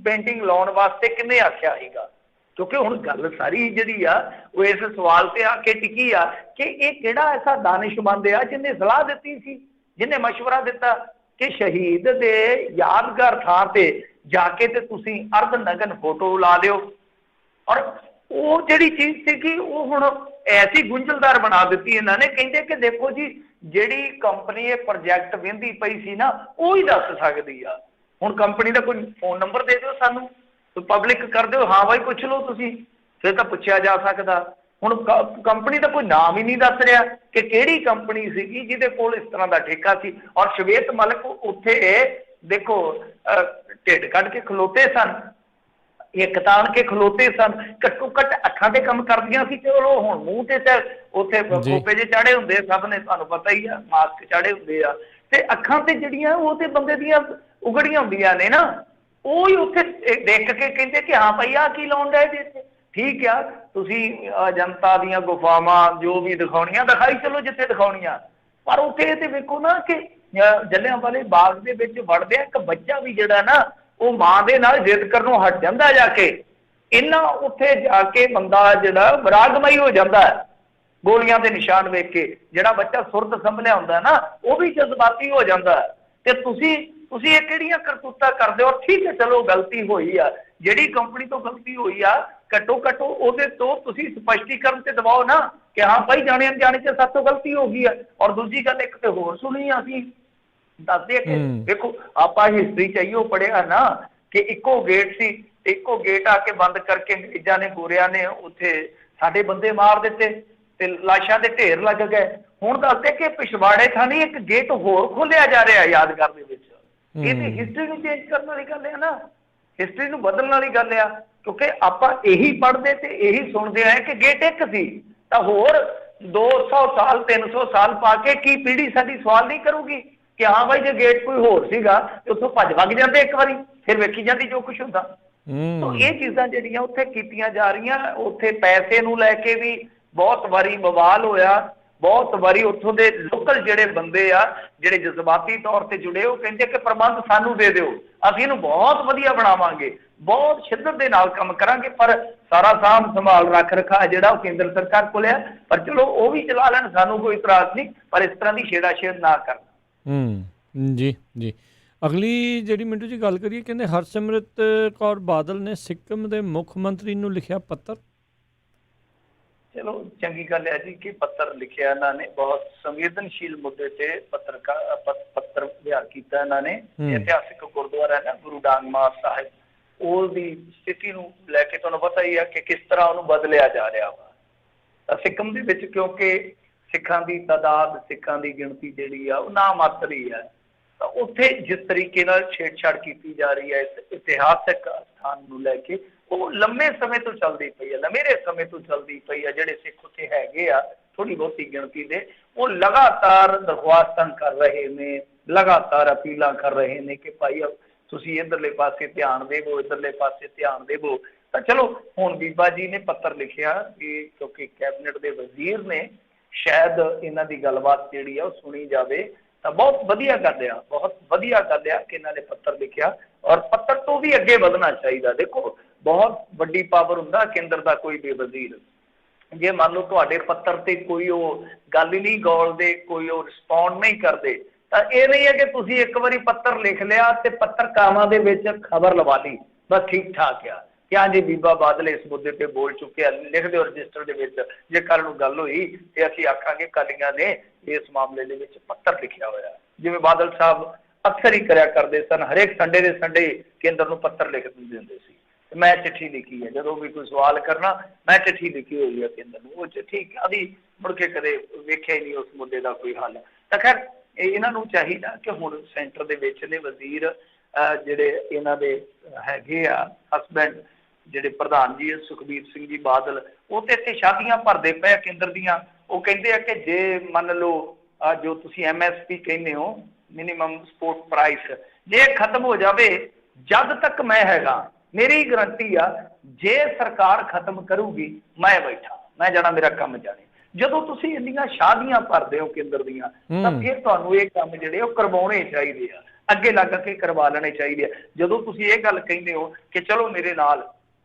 ਪੇਂਟਿੰਗ ਲਾਉਣ ਵਾਸਤੇ ਕਿਹਨੇ ਆਖਿਆ ਸੀਗਾ, ਕਿਉਂਕਿ ਹੁਣ ਗੱਲ ਸਾਰੀ ਜਿਹੜੀ ਆ ਉਹ ਇਸ ਸਵਾਲ ਤੇ ਆ ਕੇ ਟਿਕੀ ਆ ਕਿ ਇਹ ਕਿਹੜਾ ਐਸਾ ਦਾਨਿਸ਼ਮੰਦ ਆ ਜਿਹਨੇ ਸਲਾਹ ਦਿੱਤੀ ਸੀ, ਜਿਹਨੇ ਮਸ਼ਵਰਾ ਦਿੱਤਾ ਕਿ ਸ਼ਹੀਦ ਦੇ ਯਾਦਗਾਰ ਥਾਂ ਤੇ ਜਾ ਕੇ ਤੇ ਤੁਸੀਂ ਅਰਧਨਗਨ ਫੋਟੋ ਲਾ ਦਿਓ। ਔਰ ਉਹ ਜਿਹੜੀ ਚੀਜ਼ ਸੀਗੀ ਉਹ ਹੁਣ ਐਸੀ ਗੁੰਝਲਦਾਰ ਬਣਾ ਦਿੱਤੀ ਇਹਨਾਂ ਨੇ। ਕਹਿੰਦੇ ਕਿ ਦੇਖੋ ਜੀ, ਜਿਹੜੀ ਕੰਪਨੀ ਇਹ ਪ੍ਰੋਜੈਕਟ ਵਿੰਦੀ ਪਈ ਸੀ ਨਾ ਉਹ ਹੀ ਦੱਸ ਸਕਦੀ ਆ। ਹੁਣ ਕੰਪਨੀ ਦਾ ਕੋਈ ਫੋਨ ਨੰਬਰ ਦੇ ਦਿਓ ਸਾਨੂੰ, ਪਬਲਿਕ ਕਰ ਦਿਓ, ਹਾਂ ਬਾਈ ਪੁੱਛ ਲਓ ਤੁਸੀਂ, ਫਿਰ ਤਾਂ ਪੁੱਛਿਆ ਜਾ ਸਕਦਾ। ਹੁਣ ਕੰਪਨੀ ਦਾ ਕੋਈ ਨਾਮ ਹੀ ਨਹੀਂ ਦੱਸ ਰਿਹਾ ਕਿ ਕਿਹੜੀ ਕੰਪਨੀ ਸੀਗੀ ਜਿਹਦੇ ਕੋਲ ਇਸ ਤਰ੍ਹਾਂ ਦਾ ਠੇਕਾ ਸੀ। ਔਰ ਸ਼ਵੇਤ ਮਲਿਕ ਉੱਥੇ ਦੇਖੋ ਢਿੱਡ ਕੱਢ ਕੇ ਖਲੋਤੇ ਸਨ, ਇੱਕ ਤਾਣ ਕੇ ਖਲੋਤੇ ਸਨ, ਘੱਟੋ ਘੱਟ ਅੱਖਾਂ ਤੇ ਕੰਮ ਕਰਦੀਆਂ ਸੀ। ਚਲੋ ਹੁਣ ਮੂੰਹ ਤੇ ਤਾਂ ਉੱਥੇ ਖੋਪੇ ਜਿਹੇ ਚਾੜੇ ਹੁੰਦੇ, ਸਭ ਨੇ ਤੁਹਾਨੂੰ ਪਤਾ ਹੀ ਆ, ਮਾਸਕ ਚਾੜੇ ਹੁੰਦੇ ਆ, ਤੇ ਅੱਖਾਂ ਤੇ ਜਿਹੜੀਆਂ ਉਹ ਤੇ ਬੰਦੇ ਦੀਆਂ ਉਗੜੀਆਂ ਹੁੰਦੀਆਂ ਨੇ ਨਾ, ਉਹ ਹੀ ਉੱਥੇ ਦੇਖ ਕੇ ਕਹਿੰਦੇ ਕਿ ਹਾਂ ਭਾਈ ਆਹ ਕੀ ਲਾਉਣ ਡਏ ਜੀ ਇੱਥੇ। ਠੀਕ ਆ, ਤੁਸੀਂ ਜਨਤਾ ਦੀਆਂ ਗੁਫਾਵਾਂ ਜੋ ਵੀ ਦਿਖਾਉਣੀਆਂ ਦਿਖਾਈ ਚਲੋ ਜਿੱਥੇ ਦਿਖਾਉਣੀਆਂ, ਪਰ ਉੱਥੇ ਇਹ ਤੇ ਵੇਖੋ ਨਾ ਕਿ ਜਲਿਆਂਵਾਲੇ ਬਾਗ ਦੇ ਵਿੱਚ ਵੜਦਿਆਂ ਇੱਕ ਬੱਚਾ ਵੀ ਜਿਹੜਾ ਨਾ ਉਹ ਮਾਂ ਦੇ ਨਾਲ ਜਿੱਦ ਕਰਨੋਂ ਹਟ ਜਾਂਦਾ ਜਾ ਕੇ। ਇਹਨਾਂ ਉੱਥੇ ਜਾ ਕੇ ਬੰਦਾ ਜਿਹੜਾ ਵਿਰਾਗਮਈ ਹੋ ਜਾਂਦਾ ਹੈ ਗੋਲੀਆਂ ਦੇ ਨਿਸ਼ਾਨ ਵੇਖ ਕੇ। ਜਿਹੜਾ ਬੱਚਾ ਸੁਰਤ ਸੰਭਲਿਆ ਹੁੰਦਾ ਨਾ ਉਹ ਵੀ ਜਜ਼ਬਾਤੀ ਹੋ ਜਾਂਦਾ। ਤੇ ਤੁਸੀਂ ਇਹ ਕਿਹੜੀਆਂ ਕਰਤੂਤਾਂ ਕਰਦੇ ਹੋ? ਠੀਕ ਹੈ, ਚਲੋ ਗਲਤੀ ਹੋਈ ਆ, ਜਿਹੜੀ ਕੰਪਨੀ ਤੋਂ ਗਲਤੀ ਹੋਈ ਆ ਘੱਟੋ ਘੱਟ ਉਹਦੇ ਤੋਂ ਤੁਸੀਂ ਸਪਸ਼ਟੀਕਰਨ ਤੇ ਦਬਾਓ ਨਾ ਕਿ ਹਾਂ ਭਾਈ ਜਾਣੇ ਅਣਜਾਣੇ ਚ ਸਾਥੋਂ ਗਲਤੀ ਹੋ ਗਈ ਆ। ਔਰ ਦੂਜੀ ਗੱਲ ਇੱਕ ਤੇ ਹੋਰ ਸੁਣੀ ਅਸੀਂ, ਦੱਸਦੇ ਕਿ ਵੇਖੋ ਆਪਾਂ ਹਿਸਟਰੀ ਚ ਆਈਓ ਪੜ੍ਹਿਆ ਨਾ ਕਿ ਇੱਕੋ ਗੇਟ ਸੀ, ਇੱਕੋ ਗੇਟ ਆ ਕੇ ਬੰਦ ਕਰਕੇ ਅੰਗਰੇਜ਼ਾਂ ਨੇ, ਗੋਰਿਆਂ ਨੇ ਉੱਥੇ ਸਾਡੇ ਬੰਦੇ ਮਾਰ ਦਿੱਤੇ ਤੇ ਲਾਸ਼ਾਂ ਦੇ ਢੇਰ ਲੱਗ ਗਏ। ਹੁਣ ਦੱਸਦੇ ਕਿ ਪਿਛਵਾੜੇ ਥਾਣੀ ਇੱਕ ਗੇਟ ਹੋਰ ਖੋਲਿਆ ਜਾ ਰਿਹਾ ਯਾਦਗਾਰ ਦੇ ਵਿੱਚ। ਇਹ ਤੇ ਹਿਸਟਰੀ ਨੂੰ ਚੇਂਜ ਕਰਨ ਵਾਲੀ ਗੱਲ ਹੈ ਨਾ, ਹਿਸਟਰੀ ਨੂੰ ਬਦਲਣ ਵਾਲੀ ਗੱਲ ਆ। ਕਿਉਂਕਿ ਆਪਾਂ ਇਹੀ ਪੜ੍ਹਦੇ ਤੇ ਇਹੀ ਸੁਣਦੇ ਆਏ ਕਿ ਗੇਟ ਇੱਕ ਸੀ, ਤਾਂ ਹੋਰ 200 ਸਾਲ 300 ਸਾਲ ਪਾ ਕੇ ਕੀ ਪੀੜ੍ਹੀ ਸਾਡੀ ਸਵਾਲ ਨਹੀਂ ਕਰੂਗੀ ਕਿ ਹਾਂ ਭਾਈ ਜੇ ਗੇਟ ਕੋਈ ਹੋਰ ਸੀਗਾ ਤੇ ਉੱਥੋਂ ਭੱਜ ਵਗ ਜਾਂਦੇ ਇੱਕ ਵਾਰੀ, ਫਿਰ ਵੇਖੀ ਜਾਂਦੀ ਜੋ ਕੁਛ ਹੁੰਦਾ। ਤਾਂ ਇਹ ਚੀਜ਼ਾਂ ਜਿਹੜੀਆਂ ਉੱਥੇ ਕੀਤੀਆਂ ਜਾ ਰਹੀਆਂ, ਉੱਥੇ ਪੈਸੇ ਨੂੰ ਲੈ ਕੇ ਵੀ ਬਹੁਤ ਵਾਰੀ ਬਵਾਲ ਹੋਇਆ। ਬਹੁਤ ਵਾਰੀ ਉੱਥੋਂ ਦੇ ਲੋਕਲ ਜਿਹੜੇ ਬੰਦੇ ਆ ਜਿਹੜੇ ਜਜ਼ਬਾਤੀ ਤੌਰ ਤੇ ਜੁੜੇ, ਉਹ ਕਹਿੰਦੇ ਕਿ ਪ੍ਰਬੰਧ ਸਾਨੂੰ ਦੇ ਦਿਓ, ਅਸੀਂ ਇਹਨੂੰ ਬਹੁਤ ਵਧੀਆ ਬਣਾਵਾਂਗੇ, ਬਹੁਤ ਸ਼ਿੱਦਤ ਦੇ ਨਾਲ ਕੰਮ ਕਰਾਂਗੇ, ਪਰ ਸਾਰਾ ਸਾਂਭ ਸੰਭਾਲ ਰੱਖ ਰਖਾ ਜਿਹੜਾ ਉਹ ਕੇਂਦਰ ਸਰਕਾਰ ਕੋਲ ਆ। ਪਰ ਚਲੋ ਉਹ ਵੀ ਚਲਾ ਲੈਣ, ਸਾਨੂੰ ਕੋਈ ਇਤਰਾਜ਼ ਨਹੀਂ, ਪਰ ਇਸ ਤਰ੍ਹਾਂ ਦੀ ਛੇੜਾਛੇੜ ਨਾ ਕਰਨ। ਜੀ ਜੀ। ਅਗਲੀ ਜਿਹੜੀ ਮਿੰਟੂ ਜੀ ਗੱਲ ਕਰੀਏ, ਕਹਿੰਦੇ ਹਰਸਿਮਰਤ ਕੌਰ ਬਾਦਲ ਨੇ ਸਿੱਕਮ ਦੇ ਮੁੱਖ ਮੰਤਰੀ ਨੂੰ ਲਿਖਿਆ ਪੱਤਰ। ਚਲੋ ਚੰਗੀ ਗੱਲ ਹੈ ਜੀ ਕਿ ਪੱਤਰ ਲਿਖਿਆ ਇਹਨਾਂ ਨੇ, ਬਹੁਤ ਸੰਵੇਦਨਸ਼ੀਲ ਮੁੱਦੇ ਤੇ ਪੱਤਰ ਵਿਹਾਰ ਕੀਤਾ ਇਹਨਾਂ ਨੇ। ਇਤਿਹਾਸਿਕ ਗੁਰਦੁਆਰਾ ਹੈ ਨਾ ਗੁਰੂ ਡਾਂਗਮਾਰ ਸਾਹਿਬ, ਉਹਦੀ ਸਥਿਤੀ ਨੂੰ ਲੈ ਕੇ ਤੁਹਾਨੂੰ ਪਤਾ ਹੀ ਆ ਕਿ ਕਿਸ ਤਰ੍ਹਾਂ ਉਹਨੂੰ ਬਦਲਿਆ ਜਾ ਰਿਹਾ ਵਾ। ਸਿੱਕਮ ਦੇ ਵਿੱਚ ਕਿਉਂਕਿ ਸਿੱਖਾਂ ਦੀ ਤਾਦਾਦ, ਸਿੱਖਾਂ ਦੀ ਗਿਣਤੀ ਜਿਹੜੀ ਆ ਉਹ ਨਾ ਮਾਤਰ ਹੀ ਹੈ। ਤਾਂ ਉੱਥੇ ਜਿਸ ਤਰੀਕੇ ਨਾਲ ਛੇੜਛਾੜ ਕੀਤੀ ਜਾ ਰਹੀ ਹੈ ਇਸ ਇਤਿਹਾਸਕ ਸਥਾਨ ਨੂੰ ਲੈ ਕੇ, ਉਹ ਲੰਮੇ ਸਮੇਂ ਤੋਂ ਚੱਲਦੀ ਪਈ ਹੈ, ਲੰਮੇਰੇ ਸਮੇਂ ਤੋਂ ਚੱਲਦੀ ਪਈ ਹੈ। ਜਿਹੜੇ ਸਿੱਖ ਉੱਥੇ ਹੈਗੇ ਆ ਥੋੜੀ ਬਹੁਤੀ ਗਿਣਤੀ ਦੇ, ਉਹ ਲਗਾਤਾਰ ਦਰਖਾਸਤਾਂ ਕਰ ਰਹੇ ਨੇ, ਲਗਾਤਾਰ ਅਪੀਲਾਂ ਕਰ ਰਹੇ ਨੇ ਕਿ ਭਾਈ ਤੁਸੀਂ ਇੱਧਰਲੇ ਪਾਸੇ ਧਿਆਨ ਦੇਵੋ, ਇੱਧਰਲੇ ਪਾਸੇ ਧਿਆਨ ਦੇਵੋ। ਤਾਂ ਚਲੋ ਹੁਣ ਬੀਬਾ ਜੀ ਨੇ ਪੱਤਰ ਲਿਖਿਆ ਕਿ ਕਿਉਂਕਿ ਕੈਬਨਿਟ ਦੇ ਵਜ਼ੀਰ ਨੇ, ਸ਼ਾਇਦ ਇਹਨਾਂ ਦੀ ਗੱਲਬਾਤ ਜਿਹੜੀ ਆ ਉਹ ਸੁਣੀ ਜਾਵੇ। ਤਾਂ ਬਹੁਤ ਵਧੀਆ ਗੱਲ ਆ, ਬਹੁਤ ਵਧੀਆ ਗੱਲ ਆ ਕਿ ਇਹਨਾਂ ਨੇ ਪੱਤਰ ਲਿਖਿਆ, ਔਰ ਪੱਤਰ ਤੋਂ ਵੀ ਅੱਗੇ ਵਧਣਾ ਚਾਹੀਦਾ। ਦੇਖੋ ਬਹੁਤ ਵੱਡੀ ਪਾਵਰ ਹੁੰਦਾ ਕੇਂਦਰ ਦਾ ਕੋਈ ਵੀ ਵਜ਼ੀਰ। ਜੇ ਮੰਨ ਲਓ ਤੁਹਾਡੇ ਪੱਤਰ ਤੇ ਕੋਈ ਉਹ ਗੱਲ ਹੀ ਨਹੀਂ ਗੌਲਦੇ, ਕੋਈ ਉਹ ਰਿਸਪੌਂਡ ਨਹੀਂ ਕਰਦੇ, ਤਾਂ ਇਹ ਨਹੀਂ ਹੈ ਕਿ ਤੁਸੀਂ ਇੱਕ ਵਾਰੀ ਪੱਤਰ ਲਿਖ ਲਿਆ ਤੇ ਪੱਤਰਕਾਰਾਂ ਦੇ ਵਿੱਚ ਖਬਰ ਲਵਾ ਲਈ, ਬਸ ਠੀਕ ਠਾਕ ਆ ਕਿ ਹਾਂ ਜੀ ਬੀਬਾ ਬਾਦਲ ਇਸ ਮੁੱਦੇ ਤੇ ਬੋਲ ਚੁੱਕੇ ਆ, ਲਿਖ ਦਿਓ ਰਜਿਸਟਰ ਦੇ ਵਿੱਚ। ਜੇ ਕੱਲ੍ਹ ਨੂੰ ਗੱਲ ਹੋਈ ਤੇ ਅਸੀਂ ਆਖਾਂਗੇ ਅਕਾਲੀਆਂ ਨੇ ਇਸ ਮਾਮਲੇ ਦੇ ਵਿੱਚ ਪੱਤਰ ਲਿਖਿਆ ਹੋਇਆ, ਜਿਵੇਂ ਬਾਦਲ ਸਾਹਿਬ ਅਕਸਰ ਹੀ ਕਰਿਆ ਕਰਦੇ ਸਨ। ਹਰੇਕ ਸੰਡੇ ਦੇ ਸੰਡੇ ਕੇਂਦਰ ਨੂੰ ਪੱਤਰ ਲਿਖ ਦਿੰਦੇ ਹੁੰਦੇ ਸੀ। ਮੈਂ ਚਿੱਠੀ ਲਿਖੀ ਹੈ, ਜਦੋਂ ਵੀ ਕੋਈ ਸਵਾਲ ਕਰਨਾ ਮੈਂ ਚਿੱਠੀ ਲਿਖੀ ਹੋਈ ਹੈ ਕੇਂਦਰ ਨੂੰ। ਉਹ ਚਿੱਠੀ ਕਦੀ ਮੁੜ ਕੇ ਕਦੇ ਵੇਖਿਆ ਹੀ ਨਹੀਂ ਉਸ ਮੁੱਦੇ ਦਾ ਕੋਈ ਹੱਲ। ਤਾਂ ਖੈਰ ਇਹਨਾਂ ਨੂੰ ਚਾਹੀਦਾ ਕਿ ਹੁਣ ਸੈਂਟਰ ਦੇ ਵਿੱਚ ਨੇ ਵਜ਼ੀਰ, ਜਿਹੜੇ ਇਹਨਾਂ ਦੇ ਹੈਗੇ ਆ ਹਸਬੈਂਡ, ਜਿਹੜੇ ਪ੍ਰਧਾਨ ਜੀ ਸੁਖਬੀਰ ਸਿੰਘ ਜੀ ਬਾਦਲ, ਉਹ ਤੇ ਇੱਥੇ ਸ਼ਾਦੀਆਂ ਭਰਦੇ ਪਏ ਕੇਂਦਰ ਦੀਆਂ। ਉਹ ਕਹਿੰਦੇ ਆ ਕਿ ਜੇ ਮੰਨ ਲਓ ਜੋ ਤੁਸੀਂ MSP ਕਹਿੰਦੇ ਹੋ, ਮਿਨੀਮਮ ਸਪੋਰਟ ਪ੍ਰਾਈਸ, ਜੇ ਖਤਮ ਹੋ ਜਾਵੇ, ਜਦ ਤੱਕ ਮੈਂ ਹੈਗਾ, ਮੇਰੀ ਗਰੰਟੀ ਆ ਜੇ ਸਰਕਾਰ ਖਤਮ ਕਰੂਗੀ ਮੈਂ ਬੈਠਾ, ਮੈਂ ਜਾਣਾ, ਮੇਰਾ ਕੰਮ ਜਾਣੇ। ਜਦੋਂ ਤੁਸੀਂ ਇੰਨੀਆਂ ਸ਼ਾਦੀਆਂ ਭਰਦੇ ਹੋ ਕੇਂਦਰ ਦੀਆਂ, ਤਾਂ ਫਿਰ ਤੁਹਾਨੂੰ ਇਹ ਕੰਮ ਜਿਹੜੇ ਉਹ ਕਰਵਾਉਣੇ ਚਾਹੀਦੇ ਆ, ਅੱਗੇ ਲੱਗ ਕੇ ਕਰਵਾ ਲੈਣੇ ਚਾਹੀਦੇ ਆ। ਜਦੋਂ ਤੁਸੀਂ ਇਹ ਗੱਲ ਕਹਿੰਦੇ ਹੋ ਕਿ ਚਲੋ ਮੇਰੇ ਨਾਲ,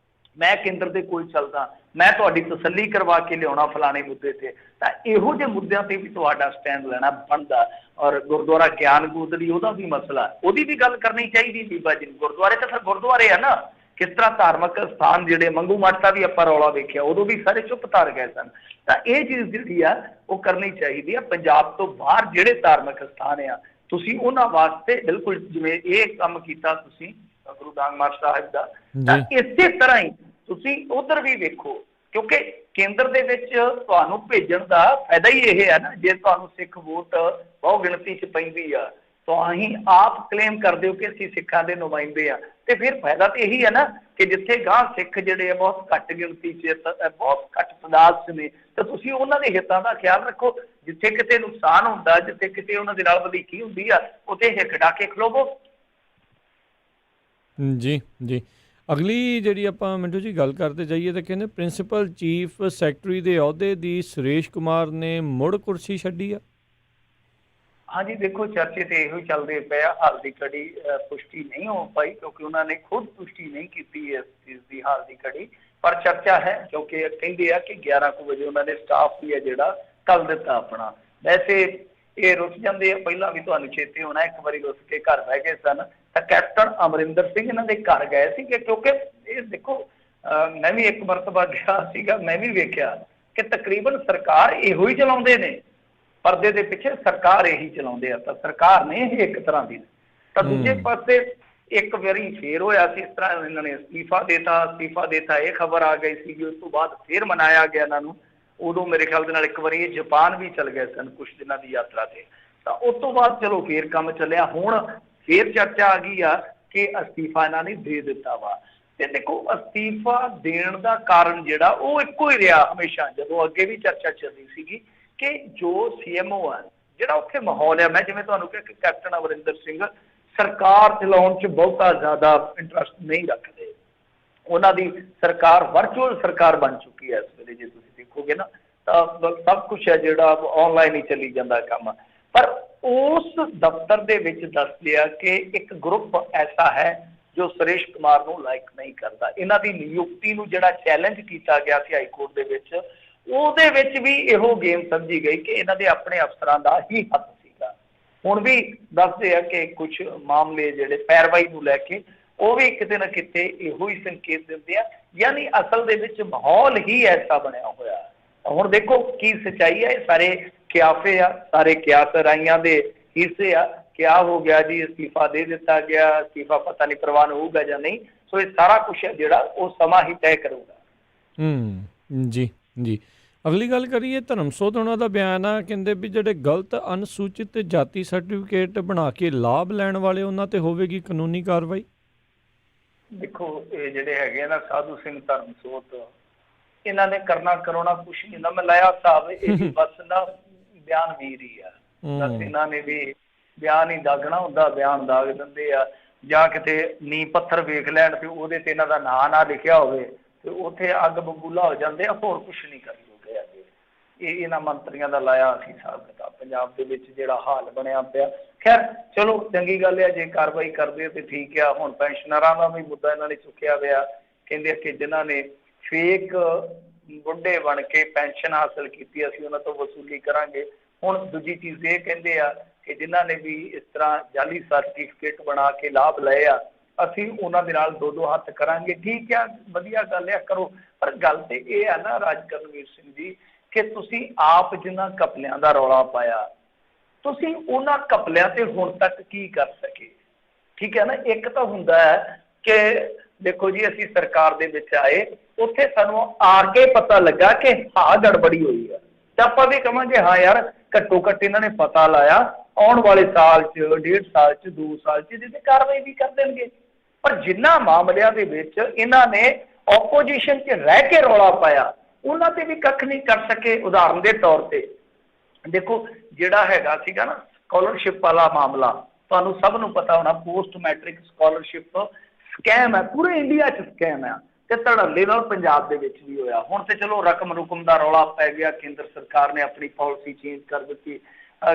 ਮੈਂ ਕੇਂਦਰ ਦੇ ਕੋਲ ਚੱਲਦਾ, ਮੈਂ ਤੁਹਾਡੀ ਤਸੱਲੀ ਕਰਵਾ ਕੇ ਲਿਆਉਣਾ ਫਲਾਣੇ ਮੁੱਦੇ ਤੇ, ਤਾਂ ਇਹੋ ਜਿਹੇ ਮੁੱਦਿਆਂ ਤੇ ਵੀ ਤੁਹਾਡਾ ਸਟੈਂਡ ਲੈਣਾ ਬਣਦਾ। ਔਰ ਗੁਰਦੁਆਰਾ ਗਿਆਨ ਗੋਦੜੀ, ਉਹਦਾ ਵੀ ਮਸਲਾ, ਉਹਦੀ ਵੀ ਗੱਲ ਕਰਨੀ ਚਾਹੀਦੀ ਬੀਬਾ ਜੀ ਨੂੰ। ਗੁਰਦੁਆਰੇ ਤਾਂ ਫਿਰ ਗੁਰਦੁਆਰੇ ਆ ਨਾ, ਕਿਸ ਤਰ੍ਹਾਂ ਧਾਰਮਿਕ ਸਥਾਨ ਜਿਹੜੇ ਮੰਗੂ ਮੱਠ ਦਾ ਵੀ ਆਪਾਂ ਰੌਲਾ ਵੇਖਿਆ, ਉਦੋਂ ਵੀ ਸਾਰੇ ਚੁੱਪ ਧਾਰ ਗਏ ਸਨ। ਤਾਂ ਇਹ ਚੀਜ਼ ਜਿਹੜੀ ਆ ਉਹ ਕਰਨੀ ਚਾਹੀਦੀ ਆ। ਪੰਜਾਬ ਤੋਂ ਬਾਹਰ ਜਿਹੜੇ ਧਾਰਮਿਕ ਸਥਾਨ ਆ, ਤੁਸੀਂ ਉਹਨਾਂ ਵਾਸਤੇ ਬਿਲਕੁਲ ਜਿਵੇਂ ਇਹ ਕੰਮ ਕੀਤਾ ਤੁਸੀਂ ਗੁਰੂ ਨਾਨਕ ਮੱਠ ਸਾਹਿਬ ਦਾ, ਤਾਂ ਇਸੇ ਤਰ੍ਹਾਂ ਹੀ ਤੁਸੀਂ ਉਧਰ ਵੀ ਵੇਖੋ, ਕਿਉਂਕਿ ਕੇਂਦਰ ਦੇ ਵਿੱਚ ਤੁਹਾਨੂੰ ਭੇਜਣ ਦਾ ਫਾਇਦਾ ਹੀ ਇਹ ਹੈ ਨਾ, ਜੇ ਤੁਹਾਨੂੰ ਸਿੱਖ ਵੋਟ ਬਹੁ ਗਿਣਤੀ 'ਚ ਪੈਂਦੀ ਆ, ਤੁਸੀਂ ਆਪ ਕਲੇਮ ਕਰਦੇ ਹੋ ਕਿ ਅਸੀਂ ਸਿੱਖਾਂ ਦੇ ਨੁਮਾਇੰਦੇ ਆ, ਤੇ ਫਿਰ ਫਾਇਦਾ ਤਾਂ ਇਹੀ ਹੈ ਨਾ ਕਿ ਜਿੱਥੇ ਗਾਂ ਸਿੱਖ ਜਿਹੜੇ ਆ ਬਹੁਤ ਘੱਟ ਗਿਣਤੀ 'ਚ, ਬਹੁਤ ਘੱਟ ਤਾਦਾਦ 'ਚ ਨੇ, ਤਾਂ ਤੁਸੀਂ ਉਹਨਾਂ ਦੇ ਹਿੱਤਾਂ ਦਾ ਖਿਆਲ ਰੱਖੋ। ਜਿੱਥੇ ਕਿਤੇ ਨੁਕਸਾਨ ਹੁੰਦਾ, ਜਿੱਥੇ ਕਿਤੇ ਉਹਨਾਂ ਦੇ ਨਾਲ ਵਧੀਕੀ ਹੁੰਦੀ ਆ, ਉੱਥੇ ਹਿੱਕ ਡਾ ਕੇ ਖਲੋਵੋ। ਜੀ ਜੀ, ਅਗਲੀ ਜਿਹੜੀ ਆਪਾਂ ਮਿੰਟੂ ਜੀ ਗੱਲ ਕਰਦੇ ਜਾਈਏ ਤਾਂ ਕਹਿੰਦੇ ਪ੍ਰਿੰਸੀਪਲ ਚੀਫ ਸੈਕਟਰੀ ਦੇ ਅਹੁਦੇ ਦੀ ਸੁਰੇਸ਼ ਕੁਮਾਰ ਨੇ ਮੁੜ ਕੁਰਸੀ ਛੱਡੀ ਆ। ਹਾਂਜੀ ਦੇਖੋ, ਚਰਚੇ ਤੇ ਇਹੋ ਹੀ ਚੱਲਦੇ ਪਏ ਆ। ਹਾਲ ਦੀ ਘੜੀ ਪੁਸ਼ਟੀ ਨਹੀਂ ਹੋ ਪਾਈ ਕਿਉਂਕਿ ਉਹਨਾਂ ਨੇ ਖੁਦ ਪੁਸ਼ਟੀ ਨਹੀਂ ਕੀਤੀ ਇਸ ਚੀਜ਼ ਦੀ ਹਾਲ ਦੀ ਘੜੀ, ਪਰ ਚਰਚਾ ਹੈ ਕਿਉਂਕਿ ਕਹਿੰਦੇ ਆ ਕਿ 11 ਕੁ ਵਜੇ ਉਹਨਾਂ ਨੇ ਸਟਾਫ ਵੀ ਹੈ ਜਿਹੜਾ ਕੱਲ ਦਿੱਤਾ ਆਪਣਾ। ਵੈਸੇ ਇਹ ਰੁੱਸ ਜਾਂਦੇ ਆ, ਪਹਿਲਾਂ ਵੀ ਤੁਹਾਨੂੰ ਚੇਤੇ ਹੋਣਾ, ਇੱਕ ਵਾਰੀ ਰੁੱਸ ਕੇ ਘਰ ਬਹਿ ਗਏ ਸਨ। ਤਾਂ ਕੈਪਟਨ ਅਮਰਿੰਦਰ ਸਿੰਘ ਇਹਨਾਂ ਦੇ ਘਰ ਗਏ ਸੀਗੇ, ਕਿਉਂਕਿ ਇਹ ਦੇਖੋ ਮੈਂ ਵੀ ਇੱਕ ਮਰਤਬਾ ਗਿਆ ਸੀਗਾ, ਮੈਂ ਵੀ ਵੇਖਿਆ ਕਿ ਤਕਰੀਬਨ ਸਰਕਾਰ ਇਹੋ ਹੀ ਚਲਾਉਂਦੇ ਨੇ, ਪਰਦੇ ਦੇ ਪਿੱਛੇ ਸਰਕਾਰ ਇਹੀ ਚਲਾਉਂਦੇ ਆ। ਤਾਂ ਸਰਕਾਰ ਨੇ ਇਹ ਇੱਕ ਤਰ੍ਹਾਂ ਦੀ। ਤਾਂ ਦੂਜੇ ਪਾਸੇ ਇੱਕ ਵਾਰੀ ਫੇਰ ਹੋਇਆ ਸੀ ਇਸ ਤਰ੍ਹਾਂ, ਇਹਨਾਂ ਨੇ ਅਸਤੀਫਾ ਦੇਤਾ, ਇਹ ਖਬਰ ਆ ਗਈ ਸੀਗੀ। ਉਸ ਤੋਂ ਬਾਅਦ ਫੇਰ ਮਨਾਇਆ ਗਿਆ ਇਹਨਾਂ ਨੂੰ। ਉਦੋਂ ਮੇਰੇ ਖਿਆਲ ਦੇ ਨਾਲ ਇੱਕ ਵਾਰੀ ਇਹ ਜਾਪਾਨ ਵੀ ਚਲ ਗਏ ਸਨ ਕੁਛ ਦਿਨਾਂ ਦੀ ਯਾਤਰਾ ਤੇ। ਤਾਂ ਉਸ ਤੋਂ ਬਾਅਦ ਚਲੋ ਫੇਰ ਕੰਮ ਚੱਲਿਆ। ਹੁਣ ਫੇਰ ਚਰਚਾ ਆ ਗਈ ਆ ਕਿ ਅਸਤੀਫਾ ਇਹਨਾਂ ਨੇ ਦੇ ਦਿੱਤਾ ਵਾ। ਤੇ ਦੇਖੋ, ਅਸਤੀਫਾ ਦੇਣ ਦਾ ਕਾਰਨ ਜਿਹੜਾ ਉਹ ਇੱਕੋ ਹੀ ਰਿਹਾ ਹਮੇਸ਼ਾ, ਜਦੋਂ ਅੱਗੇ ਵੀ ਚਰਚਾ ਚੱਲਦੀ ਸੀਗੀ ਕਿ ਜੋ CMO ਆ, ਜਿਹੜਾ ਉੱਥੇ ਮਾਹੌਲ ਆ, ਮੈਂ ਜਿਵੇਂ ਤੁਹਾਨੂੰ ਕਿਹਾ ਕਿ ਕੈਪਟਨ ਅਮਰਿੰਦਰ ਸਿੰਘ ਸਰਕਾਰ ਚਲਾਉਣ 'ਚ ਬਹੁਤਾ ਜ਼ਿਆਦਾ ਇੰਟਰਸਟ ਨਹੀਂ ਰੱਖਦੇ। ਉਹਨਾਂ ਦੀ ਸਰਕਾਰ ਵਰਚੁਅਲ ਸਰਕਾਰ ਬਣ ਚੁੱਕੀ ਹੈ ਇਸ ਵੇਲੇ। ਜੇ ਤੁਸੀਂ ਦੇਖੋਗੇ ਨਾ ਤਾਂ ਸਭ ਕੁਛ ਹੈ ਜਿਹੜਾ ਆਨਲਾਈਨ ਹੀ ਚੱਲੀ ਜਾਂਦਾ ਕੰਮ। ਪਰ ਉਸ ਦਫ਼ਤਰ ਦੇ ਵਿੱਚ ਦੱਸ ਲਿਆ ਕਿ ਇੱਕ ਗਰੁੱਪ ਐਸਾ ਹੈ ਜੋ ਸੁਰੇਸ਼ ਕੁਮਾਰ ਨੂੰ ਲਾਇਕ ਨਹੀਂ ਕਰਦਾ। ਇਹਨਾਂ ਦੀ ਨਿਯੁਕਤੀ ਨੂੰ ਜਿਹੜਾ ਚੈਲੰਜ ਕੀਤਾ ਗਿਆ ਸੀ ਹਾਈ ਕੋਰਟ ਦੇ ਵਿੱਚ, ਉਹਦੇ ਵਿੱਚ ਵੀ ਇਹੋ ਗੇਮ ਸਮਝੀ ਗਈ ਕਿ ਇਹਨਾਂ ਦੇ ਆਪਣੇ ਅਫਸਰਾਂ ਦਾ ਹੀ ਹੱਥ ਸੀਗਾ। ਹੁਣ ਵੀ ਦੱਸਦੇ ਆ ਕਿ ਕੁਝ ਮਾਮਲੇ ਜਿਹੜੇ ਪੈਰਵਾਈ ਨੂੰ ਲੈ ਕੇ ਉਹ ਵੀ ਕਿਤੇ ਨਾ ਕਿਤੇ ਇਹੋ ਹੀ ਸੰਕੇਤ ਦਿੰਦੇ ਆ, ਯਾਨੀ ਅਸਲ ਦੇ ਵਿੱਚ ਮਾਹੌਲ ਹੀ ਐਸਾ ਬਣਿਆ ਹੋਇਆ। ਹੁਣ ਦੇਖੋ ਕੀ ਸੱਚਾਈ ਹੈ। ਇਹ ਸਾਰੇ ਕਿਆਫੇ ਆ, ਸਾਰੇ ਕਿਆਸ ਰਾਈਆਂ ਦੇ ਹਿੱਸੇ ਆ। ਕਿਆ ਹੋ ਗਿਆ ਜੀ, ਅਸਤੀਫਾ ਦੇ ਦਿੱਤਾ ਗਿਆ, ਅਸਤੀਫਾ ਪਤਾ ਨਹੀਂ ਪ੍ਰਵਾਨ ਹੋਊਗਾ ਜਾਂ ਨਹੀਂ। ਸੋ ਇਹ ਸਾਰਾ ਕੁਛ ਹੈ ਜਿਹੜਾ ਉਹ ਸਮਾਂ ਹੀ ਤੈਅ ਕਰੂਗਾ। ਜੀ ਜੀ, ਅਗਲੀ ਗੱਲ ਕਰੀਏ ਧਰਮਸੋਧ ਉਹਨਾਂ ਦਾ ਬਿਆਨ ਆ, ਕਹਿੰਦੇ ਵੀ ਜਿਹੜੇ ਗਲਤ ਅਨੁਸੂਚਿਤ ਜਾਤੀ ਸਰਟੀਫਿਕੇਟ ਬਣਾ ਕੇ ਲਾਭ ਲੈਣ ਵਾਲੇ ਉਹਨਾਂ ਤੇ ਹੋਵੇਗੀ ਕਾਨੂੰਨੀ ਕਾਰਵਾਈ। ਦੇਖੋ ਇਹ ਜਿਹੜੇ ਹੈਗੇ ਆ ਨਾ ਸਾਧੂ ਸਿੰਘ ਧਰਮਸੋਤ, ਇਹਨਾਂ ਨੇ ਕਰਨਾ ਕਰਾਉਣਾ ਕੁਛ ਨਹੀਂ ਨਾ। ਮੈਂ ਲਾਇਆ ਸਾਹਿਬ ਇਹ ਵੀ ਬਸ ਨਾ ਬਿਆਨ ਵੀਰ ਹੀ ਆ, ਬਸ ਇਹਨਾਂ ਨੇ ਵੀ ਬਿਆਨ ਹੀ ਦਾਗਣਾ ਹੁੰਦਾ, ਬਿਆਨ ਦਾਗ ਦਿੰਦੇ ਆ। ਜਾਂ ਕਿਤੇ ਨੀਂਹ ਪੱਥਰ ਵੇਖ ਲੈਣ ਤੇ ਉਹਦੇ ਤੇ ਇਹਨਾਂ ਦਾ ਨਾਂ ਨਾ ਲਿਖਿਆ ਹੋਵੇ ਤੇ ਉੱਥੇ ਅੱਗ ਬਬੂਲਾ ਹੋ ਜਾਂਦੇ ਆ, ਹੋਰ ਕੁਛ ਨਹੀਂ ਕਰ ਜੋਗੇ ਅੱਗੇ। ਇਹ ਇਹਨਾਂ ਮੰਤਰੀਆਂ ਦਾ ਲਾਇਆ ਅਸੀਂ ਹਿਸਾਬ ਕਿਤਾਬ ਪੰਜਾਬ ਦੇ ਵਿੱਚ ਜਿਹੜਾ ਹਾਲ ਬਣਿਆ ਪਿਆ। ਖੈਰ ਚਲੋ ਚੰਗੀ ਗੱਲ ਹੈ ਜੇ ਕਾਰਵਾਈ ਕਰਦੇ ਤੇ ਠੀਕ ਆ। ਹੁਣ ਪੈਨਸ਼ਨਰਾਂ ਦਾ ਵੀ ਮੁੱਦਾ ਇਹਨਾਂ ਨੇ ਚੁੱਕਿਆ ਹੋਇਆ, ਕਹਿੰਦੇ ਕਿ ਜਿਨ੍ਹਾਂ ਨੇ ਫੇਕ ਬੁੱਢੇ ਬਣ ਕੇ ਪੈਨਸ਼ਨ ਹਾਸਲ ਕੀਤੀ ਅਸੀਂ ਉਹਨਾਂ ਤੋਂ ਵਸੂਲੀ ਕਰਾਂਗੇ। ਹੁਣ ਦੂਜੀ ਚੀਜ਼ ਇਹ ਕਹਿੰਦੇ ਆ ਕਿ ਜਿਨ੍ਹਾਂ ਨੇ ਵੀ ਇਸ ਤਰ੍ਹਾਂ ਜਾਲੀ ਸਰਟੀਫਿਕੇਟ ਬਣਾ ਕੇ ਲਾਭ ਲਏ ਆ ਅਸੀਂ ਉਹਨਾਂ ਦੇ ਨਾਲ ਦੋ ਹੱਥ ਕਰਾਂਗੇ। ਠੀਕ ਆ, ਵਧੀਆ ਗੱਲ ਆ, ਕਰੋ। ਪਰ ਗੱਲ ਤੇ ਇਹ ਆ ਨਾ ਰਾਜ ਕਰਨਵੀਰ ਸਿੰਘ ਜੀ ਕਿ ਤੁਸੀਂ ਆਪ ਜਿਨ੍ਹਾਂ ਘਪਲਿਆਂ ਦਾ ਰੌਲਾ ਪਾਇਆ, ਤੁਸੀਂ ਉਹਨਾਂ ਘਪਲਿਆਂ ਤੇ ਹੁਣ ਤੱਕ ਕੀ ਕਰ ਸਕੇ? ਠੀਕ ਹੈ ਨਾ। ਇੱਕ ਤਾਂ ਹੁੰਦਾ ਹੈ ਕਿ ਦੇਖੋ ਜੀ ਅਸੀਂ ਸਰਕਾਰ ਦੇ ਵਿੱਚ ਆਏ, ਉੱਥੇ ਸਾਨੂੰ ਆ ਕੇ ਪਤਾ ਲੱਗਾ ਕਿ ਹਾਂ ਗੜਬੜੀ ਹੋਈ ਆ, ਤੇ ਆਪਾਂ ਵੀ ਕਹਾਂਗੇ ਹਾਂ ਯਾਰ ਘੱਟੋ ਘੱਟ ਇਹਨਾਂ ਨੇ ਪਤਾ ਲਾਇਆ, ਆਉਣ ਵਾਲੇ ਸਾਲ 'ਚ 1.5 ਸਾਲ 'ਚ 2 ਸਾਲ 'ਚ ਇਹਦੇ ਤੇ ਕਾਰਵਾਈ ਵੀ ਕਰ ਦੇਣਗੇ। ਪਰ ਜਿਨ੍ਹਾਂ ਮਾਮਲਿਆਂ ਦੇ ਵਿੱਚ ਇਹਨਾਂ ਨੇ ਆਪੋਜੀਸ਼ਨ 'ਚ ਰਹਿ ਕੇ ਰੌਲਾ ਪਾਇਆ ਉਹਨਾਂ ਤੇ ਵੀ ਕੱਖ ਨਹੀਂ ਕਰ ਸਕੇ। ਉਦਾਹਰਨ ਦੇ ਤੌਰ ਤੇ ਦੇਖੋ ਜਿਹੜਾ ਹੈਗਾ ਸੀਗਾ ਨਾ ਸਕਾਲਰਸ਼ਿਪ ਵਾਲਾ ਮਾਮਲਾ, ਤੁਹਾਨੂੰ ਸਭ ਨੂੰ ਪਤਾ ਹੋਣਾ, ਪੋਸਟ ਮੈਟ੍ਰਿਕ ਸਕਾਲਰਸ਼ਿਪ ਸਕੈਮ ਹੈ, ਪੂਰੇ ਇੰਡੀਆ 'ਚ ਸਕੈਮ ਹੈ ਤੇ ਧੜੱਲੇ ਨਾਲ ਪੰਜਾਬ ਦੇ ਵਿੱਚ ਵੀ ਹੋਇਆ। ਹੁਣ ਤੇ ਚਲੋ ਰਕਮ ਦਾ ਰੌਲਾ ਪੈ ਗਿਆ, ਕੇਂਦਰ ਸਰਕਾਰ ਨੇ ਆਪਣੀ ਪਾਲਿਸੀ ਚੇਂਜ ਕਰ ਦਿੱਤੀ।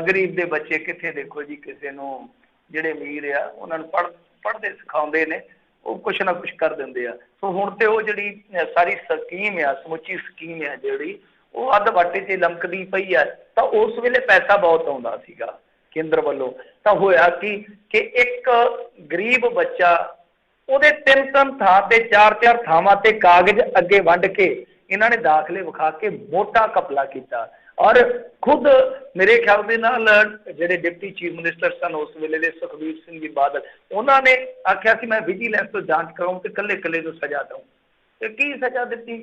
ਗਰੀਬ ਦੇ ਬੱਚੇ ਕਿੱਥੇ, ਦੇਖੋ ਜੀ ਕਿਸੇ ਨੂੰ ਜਿਹੜੇ ਅਮੀਰ ਆ ਉਹਨਾਂ ਨੂੰ ਪੜ੍ਹਦੇ ਸਿਖਾਉਂਦੇ ਨੇ, ਉਹ ਕੁਛ ਨਾ ਕੁਛ ਕਰ ਦਿੰਦੇ ਆ। ਸੋ ਹੁਣ ਤੇ ਉਹ ਜਿਹੜੀ ਸਾਰੀ ਸਕੀਮ ਆ, ਸਮੁੱਚੀ ਸਕੀਮ ਆ ਜਿਹੜੀ ਉਹ ਅੱਧ ਵਾਟੇ 'ਚ ਲਮਕਦੀ ਪਈ ਆ। ਤਾਂ ਉਸ ਵੇਲੇ ਪੈਸਾ ਬਹੁਤ ਆਉਂਦਾ ਸੀਗਾ ਕੇਂਦਰ ਵੱਲੋਂ। ਤਾਂ ਹੋਇਆ ਕਿ ਇੱਕ ਗਰੀਬ ਬੱਚਾ ਉਹਦੇ 3 ਥਾਂ ਤੇ 4 ਥਾਵਾਂ ਤੇ ਕਾਗਜ਼ ਅੱਗੇ ਵੰਡ ਕੇ ਇਹਨਾਂ ਨੇ ਦਾਖਲੇ ਵਿਖਾ ਕੇ ਮੋਟਾ ਘਪਲਾ ਕੀਤਾ। ਔਰ ਖੁਦ ਮੇਰੇ ਖਿਆਲ ਦੇ ਨਾਲ ਜਿਹੜੇ ਡਿਪਟੀ ਚੀਫ ਮਿਨਿਸਟਰ ਸਨ ਉਸ ਵੇਲੇ ਦੇ ਸੁਖਬੀਰ ਸਿੰਘ ਜੀ ਬਾਦਲ, ਉਹਨਾਂ ਨੇ ਆਖਿਆ ਕਿ ਮੈਂ ਵਿਜੀਲੈਂਸ ਤੋਂ ਜਾਂਚ ਕਰਾਉਂ ਤੇ ਇਕੱਲੇ ਨੂੰ ਸਜ਼ਾ ਦਊਂ। ਤੇ ਕੀ ਸਜ਼ਾ ਦਿੱਤੀ?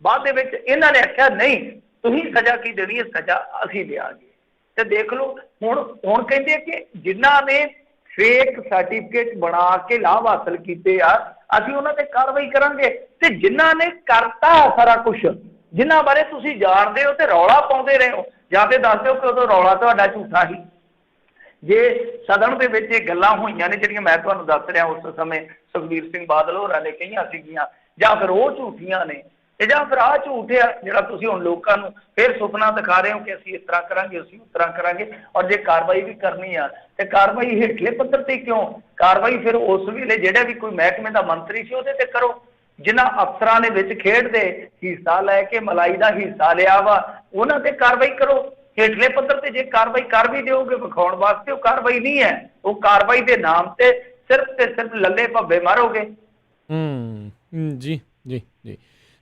ਬਾਅਦ ਦੇ ਵਿੱਚ ਇਹਨਾਂ ਨੇ ਆਖਿਆ ਨਹੀਂ ਤੁਸੀਂ ਸਜ਼ਾ ਕੀ ਦੇਣੀ ਹੈ, ਸਜ਼ਾ ਅਸੀਂ ਦਿਆਂਗੇ। ਤੇ ਦੇਖ ਲਓ ਹੁਣ ਕਹਿੰਦੇ ਕਿ ਜਿਨ੍ਹਾਂ ਨੇ ਫੇਕ ਸਰਟੀਫਿਕੇਟ ਬਣਾ ਕੇ ਲਾਭ ਹਾਸਲ ਕੀਤੇ ਆ ਅਸੀਂ ਉਹਨਾਂ ਤੇ ਕਾਰਵਾਈ ਕਰਾਂਗੇ। ਤੇ ਜਿਨ੍ਹਾਂ ਨੇ ਕਰਤਾ ਸਾਰਾ ਕੁਛ, ਜਿਨ੍ਹਾਂ ਬਾਰੇ ਤੁਸੀਂ ਜਾਣਦੇ ਹੋ ਤੇ ਰੌਲਾ ਪਾਉਂਦੇ ਰਹੇ ਹੋ, ਜਾਂ ਤੇ ਦੱਸ ਦਿਓ ਕਿ ਉਦੋਂ ਰੌਲਾ ਤੁਹਾਡਾ ਝੂਠਾ ਸੀ। ਜੇ ਸਦਨ ਦੇ ਵਿੱਚ ਇਹ ਗੱਲਾਂ ਹੋਈਆਂ ਨੇ ਜਿਹੜੀਆਂ ਮੈਂ ਤੁਹਾਨੂੰ ਦੱਸ ਰਿਹਾ ਉਸ ਸਮੇਂ ਸੁਖਬੀਰ ਸਿੰਘ ਬਾਦਲ ਹੋਰਾਂ ਨੇ ਕਹੀਆਂ ਸੀਗੀਆਂ, ਜਾਂ ਫਿਰ ਉਹ ਝੂਠੀਆਂ ਨੇ ਤੇ ਜਾਂ ਫਿਰ ਆਹ ਝੂਠ ਆ ਜਿਹੜਾ ਤੁਸੀਂ ਹੁਣ ਲੋਕਾਂ ਨੂੰ ਫਿਰ ਸੁਪਨਾ ਦਿਖਾ ਰਹੇ ਹੋ ਕਿ ਅਸੀਂ ਇਸ ਤਰ੍ਹਾਂ ਕਰਾਂਗੇ, ਅਸੀਂ ਉਸ ਤਰ੍ਹਾਂ ਕਰਾਂਗੇ। ਔਰ ਜੇ ਕਾਰਵਾਈ ਵੀ ਕਰਨੀ ਆ ਤੇ ਕਾਰਵਾਈ ਹੇਠਲੇ ਪੱਧਰ ਤੇ ਕਿਉਂ? ਕਾਰਵਾਈ ਫਿਰ ਉਸ ਵੇਲੇ ਜਿਹੜਾ ਵੀ ਕੋਈ ਮਹਿਕਮੇ ਦਾ ਮੰਤਰੀ ਸੀ ਉਹਦੇ ਤੇ ਕਰੋ। ਜਿਨ੍ਹਾਂ ਅਫਸਰਾਂ ਨੇ ਵਿੱਚ ਖੇਡ ਦੇ ਹਿੱਸਾ ਲੈ ਕੇ ਮਲਾਈ ਦਾ ਹਿੱਸਾ ਲਿਆ ਵਾ ਉਹਨਾਂ ਤੇ ਕਾਰਵਾਈ ਕਰੋ। ਹੇਠਲੇ ਪੱਧਰ ਤੇ ਜੇ ਕਾਰਵਾਈ ਕਰ ਵੀ ਦਿਓਗੇ ਵਿਖਾਉਣ ਵਾਸਤੇ, ਉਹ ਕਾਰਵਾਈ ਨਹੀਂ ਹੈ। ਉਹ ਕਾਰਵਾਈ ਦੇ ਨਾਮ ਤੇ ਸਿਰਫ ਲੱਲੇ ਭੱਬੇ ਮਾਰੋਗੇ। ਜੀ ਜੀ ਜੀ।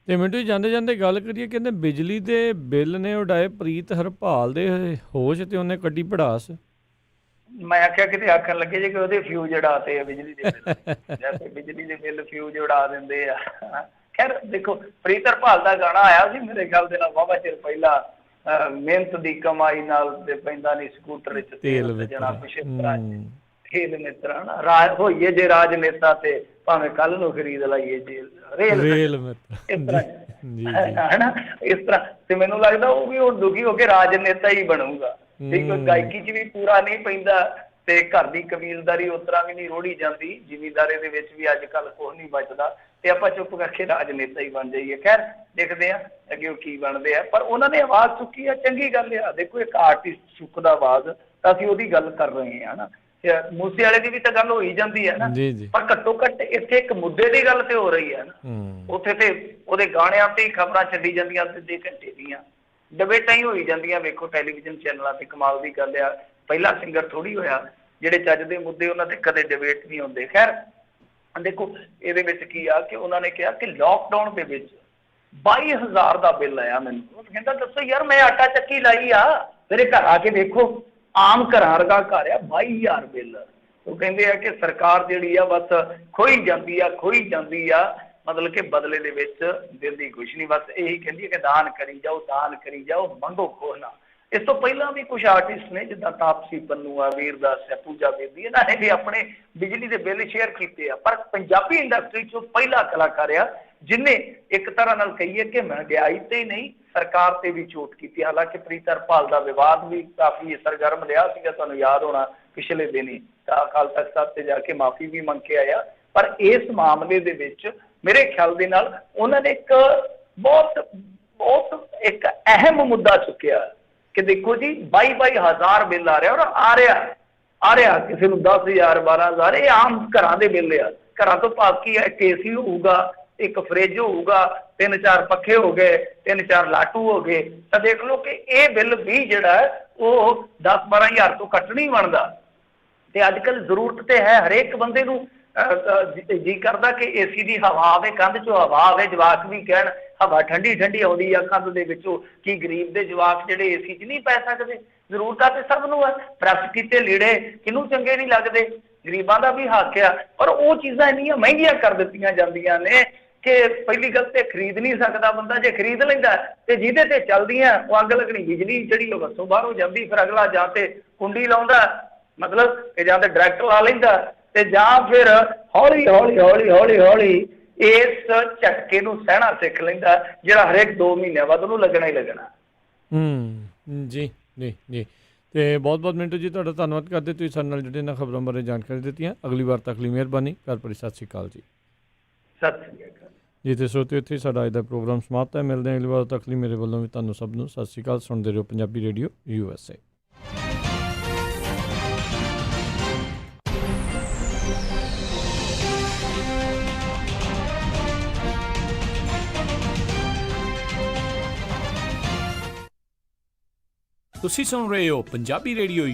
ਤੇ ਮਿੰਟੂ ਜਾਂਦੇ ਜਾਂਦੇ ਗੱਲ ਕਰੀਏ, ਕਹਿੰਦੇ ਬਿਜਲੀ ਦੇ ਬਿੱਲ ਨੇ ਉਡਾਏ ਪ੍ਰੀਤ ਹਰਪਾਲ ਦੇ ਹੋਸ਼ ਤੇ ਉਹਨੇ ਕੱਢੀ ਭੜਾਸ। ਮੈਂ ਆਖਿਆ ਕਿਤੇ ਆਖਣ ਲੱਗੇ ਜੇ ਕਿ ਉਹਦੇ ਫਿਊਜ਼ ਉਡਾਤੇ ਆ ਬਿਜਲੀ ਦੇ ਬਿੱਲ, ਜੈਸੇ ਬਿਜਲੀ ਦੇ ਬਿੱਲ ਫਿਊਜ਼ ਉਡਾ ਦਿੰਦੇ ਆ। ਖੈਰ ਦੇਖੋ ਪ੍ਰੀਤ ਹਰਪਾਲ ਦਾ ਗਾਣਾ ਆਇਆ ਸੀ ਮੇਰੇ ਖਿਆਲ ਦੇ ਨਾਲ ਵਾਹਵਾ ਚਿਰ ਪਹਿਲਾਂ, ਮਿਹਨਤ ਦੀ ਕਮਾਈ ਨਾਲ ਤੇ ਪੈਂਦਾ ਨਹੀਂ ਸਕੂਟਰ ਵਿੱਚ ਤੇਲ ਜਣਾ ਕੁਛ ਇਸ ਤਰ੍ਹਾਂ ਤੇਲ ਮਿੱਤਰਾ ਨਾ ਰਾਜ ਹੋਈਏ ਜੇ ਰਾਜਨੇਤਾ ਤੇ ਭਾਵੇਂ ਕੱਲ ਨੂੰ ਖਰੀਦ ਲਾਈਏ ਜੇਲ ਰੇਲ ਮਿੱਤਰ, ਇਸ ਤਰ੍ਹਾਂ ਹੈ ਨਾ। ਇਸ ਤਰ੍ਹਾਂ ਤੇ ਮੈਨੂੰ ਲੱਗਦਾ ਉਹ ਵੀ ਹੁਣ ਦੁਖੀ ਹੋ ਕੇ ਰਾਜਨੇਤਾ ਹੀ ਬਣੂਗਾ। ਠੀਕ, ਗਾਇਕੀ 'ਚ ਵੀ ਪੂਰਾ ਨਹੀਂ ਪੈਂਦਾ ਤੇ ਘਰ ਦੀ ਕਬੀਲਦਾਰੀ ਉਸ ਤਰ੍ਹਾਂ ਵੀ ਨਹੀਂ ਰੋੜੀ ਜਾਂਦੀ, ਜ਼ਿਮੀਂਦਾਰੀ ਦੇ ਵਿੱਚ ਵੀ ਅੱਜ ਕੱਲ੍ਹ ਕੁਛ ਨਹੀਂ ਬਚਦਾ ਤੇ ਆਪਾਂ ਚੁੱਪ ਕਰਕੇ ਰਾਜਨੇਤਾ ਹੀ ਬਣ ਜਾਈਏ। ਖੈਰ ਦੇਖਦੇ ਆ ਅੱਗੇ ਉਹ ਕੀ ਬਣਦੇ ਆ। ਪਰ ਉਹਨਾਂ ਨੇ ਆਵਾਜ਼ ਚੁੱਕੀ ਆ, ਚੰਗੀ ਗੱਲ ਆ। ਦੇਖੋ ਇੱਕ ਆਰਟਿਸਟ ਚੁੱਕਦਾ ਆਵਾਜ਼ ਤਾਂ ਅਸੀਂ ਉਹਦੀ ਗੱਲ ਕਰ ਰਹੇ ਹਾਂ ਨਾ। ਮੂਸੇ ਵਾਲੇ ਦੀ ਵੀ ਤਾਂ ਗੱਲ ਹੋਈ ਜਾਂਦੀ ਹੈ ਨਾ, ਪਰ ਘੱਟੋ ਘੱਟ ਇੱਥੇ ਇੱਕ ਮੁੱਦੇ ਦੀ ਗੱਲ ਤੇ ਹੋ ਰਹੀ ਹੈ ਨਾ। ਉੱਥੇ ਤੇ ਉਹਦੇ ਗਾਣਿਆਂ ਤੇ ਹੀ ਖਬਰਾਂ ਚੱਲੀ ਜਾਂਦੀਆਂ ਅੱਧੇ ਘੰਟੇ ਦੀਆਂ, ਡਿਬੇਟਾਂ ਹੀ ਹੋਈ ਜਾਂਦੀਆਂ। ਵੇਖੋ ਟੈਲੀਵਿਜ਼ਨ ਚੈਨਲਾਂ ਤੇ ਕਮਾਲ ਦੀ ਗੱਲ ਆ, ਪਹਿਲਾ ਸਿੰਗਰ ਥੋੜ੍ਹੀ ਹੋਇਆ ਜਿਹੜੇ ਚੱਜ ਦੇ ਮੁੱਦੇ ਉਹਨਾਂ ਤੇ ਕਦੇ ਡਿਬੇਟ ਨਹੀਂ ਹੁੰਦੇ। ਖੈਰ ਦੇਖੋ ਇਹਦੇ ਵਿੱਚ ਕੀ ਆ ਕਿ ਉਹਨਾਂ ਨੇ ਕਿਹਾ ਕਿ ਲੋਕਡਾਊਨ ਦੇ ਵਿੱਚ 22,000 ਦਾ ਬਿੱਲ ਆਇਆ ਮੈਨੂੰ। ਉਹ ਕਹਿੰਦਾ ਦੱਸੋ ਯਾਰ ਮੈਂ ਆਟਾ ਚੱਕੀ ਲਾਈ ਆ, ਮੇਰੇ ਘਰ ਆ ਕੇ ਦੇਖੋ ਆਮ ਘਰਾਂ ਵਰਗਾ ਘਰ ਆ, 22,000 ਬਿੱਲ। ਉਹ ਕਹਿੰਦੇ ਆ ਕਿ ਸਰਕਾਰ ਜਿਹੜੀ ਆ ਬਸ ਖੋਈ ਜਾਂਦੀ ਆ ਮਤਲਬ ਕਿ ਬਦਲੇ ਦੇ ਵਿੱਚ ਦਿੰਦੀ ਕੁਛ ਨਹੀਂ, ਬਸ ਇਹੀ ਕਹਿੰਦੀ ਹੈ ਕਿ ਦਾਨ ਕਰੀ ਜਾਓ ਮੰਗੋ ਖੋ ਨਾ। ਇਸ ਤੋਂ ਪਹਿਲਾਂ ਵੀ ਕੁਝ ਆਰਟਿਸਟ ਨੇ ਜਿੱਦਾਂ ਤਾਪਸੀ ਪੰਨੂ ਆ, ਵੀਰਦਾਸ ਹੈ, ਪੂਜਾ ਬੇਦੀ, ਇਹਨਾਂ ਨੇ ਵੀ ਆਪਣੇ ਬਿਜਲੀ ਦੇ ਬਿੱਲ ਸ਼ੇਅਰ ਕੀਤੇ ਆ, ਪਰ ਪੰਜਾਬੀ ਇੰਡਸਟਰੀ 'ਚੋਂ ਪਹਿਲਾ ਕਲਾਕਾਰ ਆ ਜਿਨੇ ਇੱਕ ਤਰ੍ਹਾਂ ਨਾਲ ਕਹੀਏ ਕਿ ਮਹਿੰਗਾਈ ਤੇ ਹੀ ਨਹੀਂ ਸਰਕਾਰ ਤੇ ਵੀ ਚੋਟ ਕੀਤੀ। ਹਾਲਾਂਕਿ ਪ੍ਰੀਤ ਹਰਪਾਲ ਦਾ ਵਿਵਾਦ ਵੀ ਕਾਫੀ ਸਰਗਰਮ ਰਿਹਾ ਸੀਗਾ, ਤੁਹਾਨੂੰ ਯਾਦ ਹੋਣਾ ਪਿਛਲੇ ਦਿਨੀ ਤਾਂ ਅਕਾਲ ਤਖਤ ਸਾਹਿਬ ਤੇ ਜਾ ਕੇ ਮਾਫੀ ਵੀ ਮੰਗ ਕੇ ਆਇਆ। ਪਰ ਇਸ ਮਾਮਲੇ ਦੇ ਵਿੱਚ ਮੇਰੇ ਖਿਆਲ ਦੇ ਨਾਲ ਉਹਨਾਂ ਨੇ ਇੱਕ ਬਹੁਤ ਇੱਕ ਅਹਿਮ ਮੁੱਦਾ ਚੁੱਕਿਆ ਕਿ ਦੇਖੋ ਜੀ 22,000 ਬਿੱਲ ਆ ਰਿਹਾ, ਔਰ ਆ ਰਿਹਾ ਕਿਸੇ ਨੂੰ 10,000 12,000, ਇਹ ਆਮ ਘਰਾਂ ਦੇ ਬਿੱਲ ਆ। ਘਰਾਂ ਤੋਂ ਭਾਵ ਕੀ ਹੈ, ਇੱਕ ਏਸੀ ਹੋਊਗਾ, ਇੱਕ ਫਰਿੱਜ ਹੋਊਗਾ, 3-4 ਪੱਖੇ ਹੋ ਗਏ, 3-4 ਲਾਟੂ ਹੋ ਗਏ, ਤਾਂ ਦੇਖ ਲਓ ਕਿ ਇਹ ਬਿੱਲ ਵੀ ਜਿਹੜਾ ਹੈ ਉਹ 10-12,000 ਤੋਂ ਘੱਟ ਨਹੀਂ ਬਣਦਾ। ਤੇ ਅੱਜ ਕੱਲ੍ਹ ਜ਼ਰੂਰਤ ਤੇ ਹੈ, ਹਰੇਕ ਬੰਦੇ ਨੂੰ ਜੀ ਕਰਦਾ ਕਿ ਏਸੀ ਦੀ ਹਵਾ ਆਵੇ, ਕੰਧ ਚੋਂ ਹਵਾ ਆਵੇ, ਜਵਾਕ ਵੀ ਕਹਿਣ ਹਵਾ ਠੰਡੀ ਠੰਡੀ ਆਉਂਦੀ ਆ ਕੰਧ ਦੇ ਵਿੱਚੋਂ। ਕੀ ਗਰੀਬ ਦੇ ਜਵਾਕ ਜਿਹੜੇ ਏਸੀ 'ਚ ਨਹੀਂ ਪੈ ਸਕਦੇ? ਜ਼ਰੂਰਤਾਂ ਤੇ ਸਭ ਨੂੰ ਹੈ, ਪ੍ਰੈਸ ਕੀਤੇ ਲੀੜੇ ਕਿਹਨੂੰ ਚੰਗੇ ਨਹੀਂ ਲੱਗਦੇ, ਗਰੀਬਾਂ ਦਾ ਵੀ ਹੱਕ ਆ। ਪਰ ਉਹ ਚੀਜ਼ਾਂ ਇੰਨੀਆਂ ਮਹਿੰਗੀਆਂ ਕਰ ਦਿੱਤੀਆਂ ਜਾਂਦੀਆਂ ਨੇ ਕਿ ਪਹਿਲੀ ਗੱਲ ਤੇ ਖਰੀਦ ਨਹੀਂ ਸਕਦਾ ਬੰਦਾ, ਜੇ ਖਰੀਦ ਲੈਂਦਾ ਤੇ ਜਿਹਦੇ ਤੇ ਚੱਲਦੀਆਂ ਉਹ ਅੱਗ ਲੱਗਣੀ ਬਿਜਲੀ ਜਿਹੜੀ ਉਹ ਵਸੋਂ ਬਾਹਰ ਹੋ ਜਾਂਦੀ, ਫਿਰ ਅਗਲਾ ਜਾਂ ਤੇ ਕੁੰਡੀ ਲਾਉਂਦਾ, ਮਤਲਬ ਕਿ ਜਾਂ ਤੇ ਡਾਇਰੈਕਟ ਲਾ ਲੈਂਦਾ, ਤੇ ਜਾਂ ਫਿਰ ਹੌਲੀ ਇਸ ਝਟਕੇ ਨੂੰ ਸਹਿਣਾ ਸਿੱਖ ਲੈਂਦਾ ਜਿਹੜਾ ਹਰੇਕ 2 ਮਹੀਨਿਆਂ ਬਾਅਦ ਉਹਨੂੰ ਲੱਗਣਾ ਹੀ ਲੱਗਣਾ। ਜੀ ਜੀ ਜੀ ਤੇ ਬਹੁਤ ਮਿੰਟੂ ਜੀ ਤੁਹਾਡਾ ਧੰਨਵਾਦ ਕਰਦੇ, ਤੁਸੀਂ ਸਾਡੇ ਨਾਲ ਜਿਹੜੇ ਇਹਨਾਂ ਖਬਰਾਂ ਬਾਰੇ ਜਾਣਕਾਰੀ ਦਿੱਤੀਆਂ। ਅਗਲੀ ਵਾਰ ਤੱਕ ਲਈ ਮਿਹਰਬਾਨੀ। ਘਰ ਭਰੀ ਸਤਿ ਸ਼੍ਰੀ ਅਕਾਲ ਜੀ। ਸਤਿ ਸ਼੍ਰੀ ਅਕਾਲ ਜੀ। ਤੇ ਸਰੋਤਿਓ, ਇੱਥੇ ਸਾਡਾ ਅੱਜ ਦਾ ਪ੍ਰੋਗਰਾਮ ਸਮਾਪਤ ਹੈ। ਮਿਲਦੇ ਹਾਂ ਅਗਲੀ ਵਾਰ ਤੱਕ ਲਈ। ਮੇਰੇ ਵੱਲੋਂ ਵੀ ਤੁਹਾਨੂੰ ਸਭ ਨੂੰ ਸਤਿ ਸ਼੍ਰੀ ਅਕਾਲ। ਸੁਣਦੇ ਰਹੋ ਪੰਜਾਬੀ ਰੇਡੀਓ USA। ਤੁਸੀਂ ਸੁਣ ਰਹੇ ਹੋ ਪੰਜਾਬੀ ਰੇਡੀਓ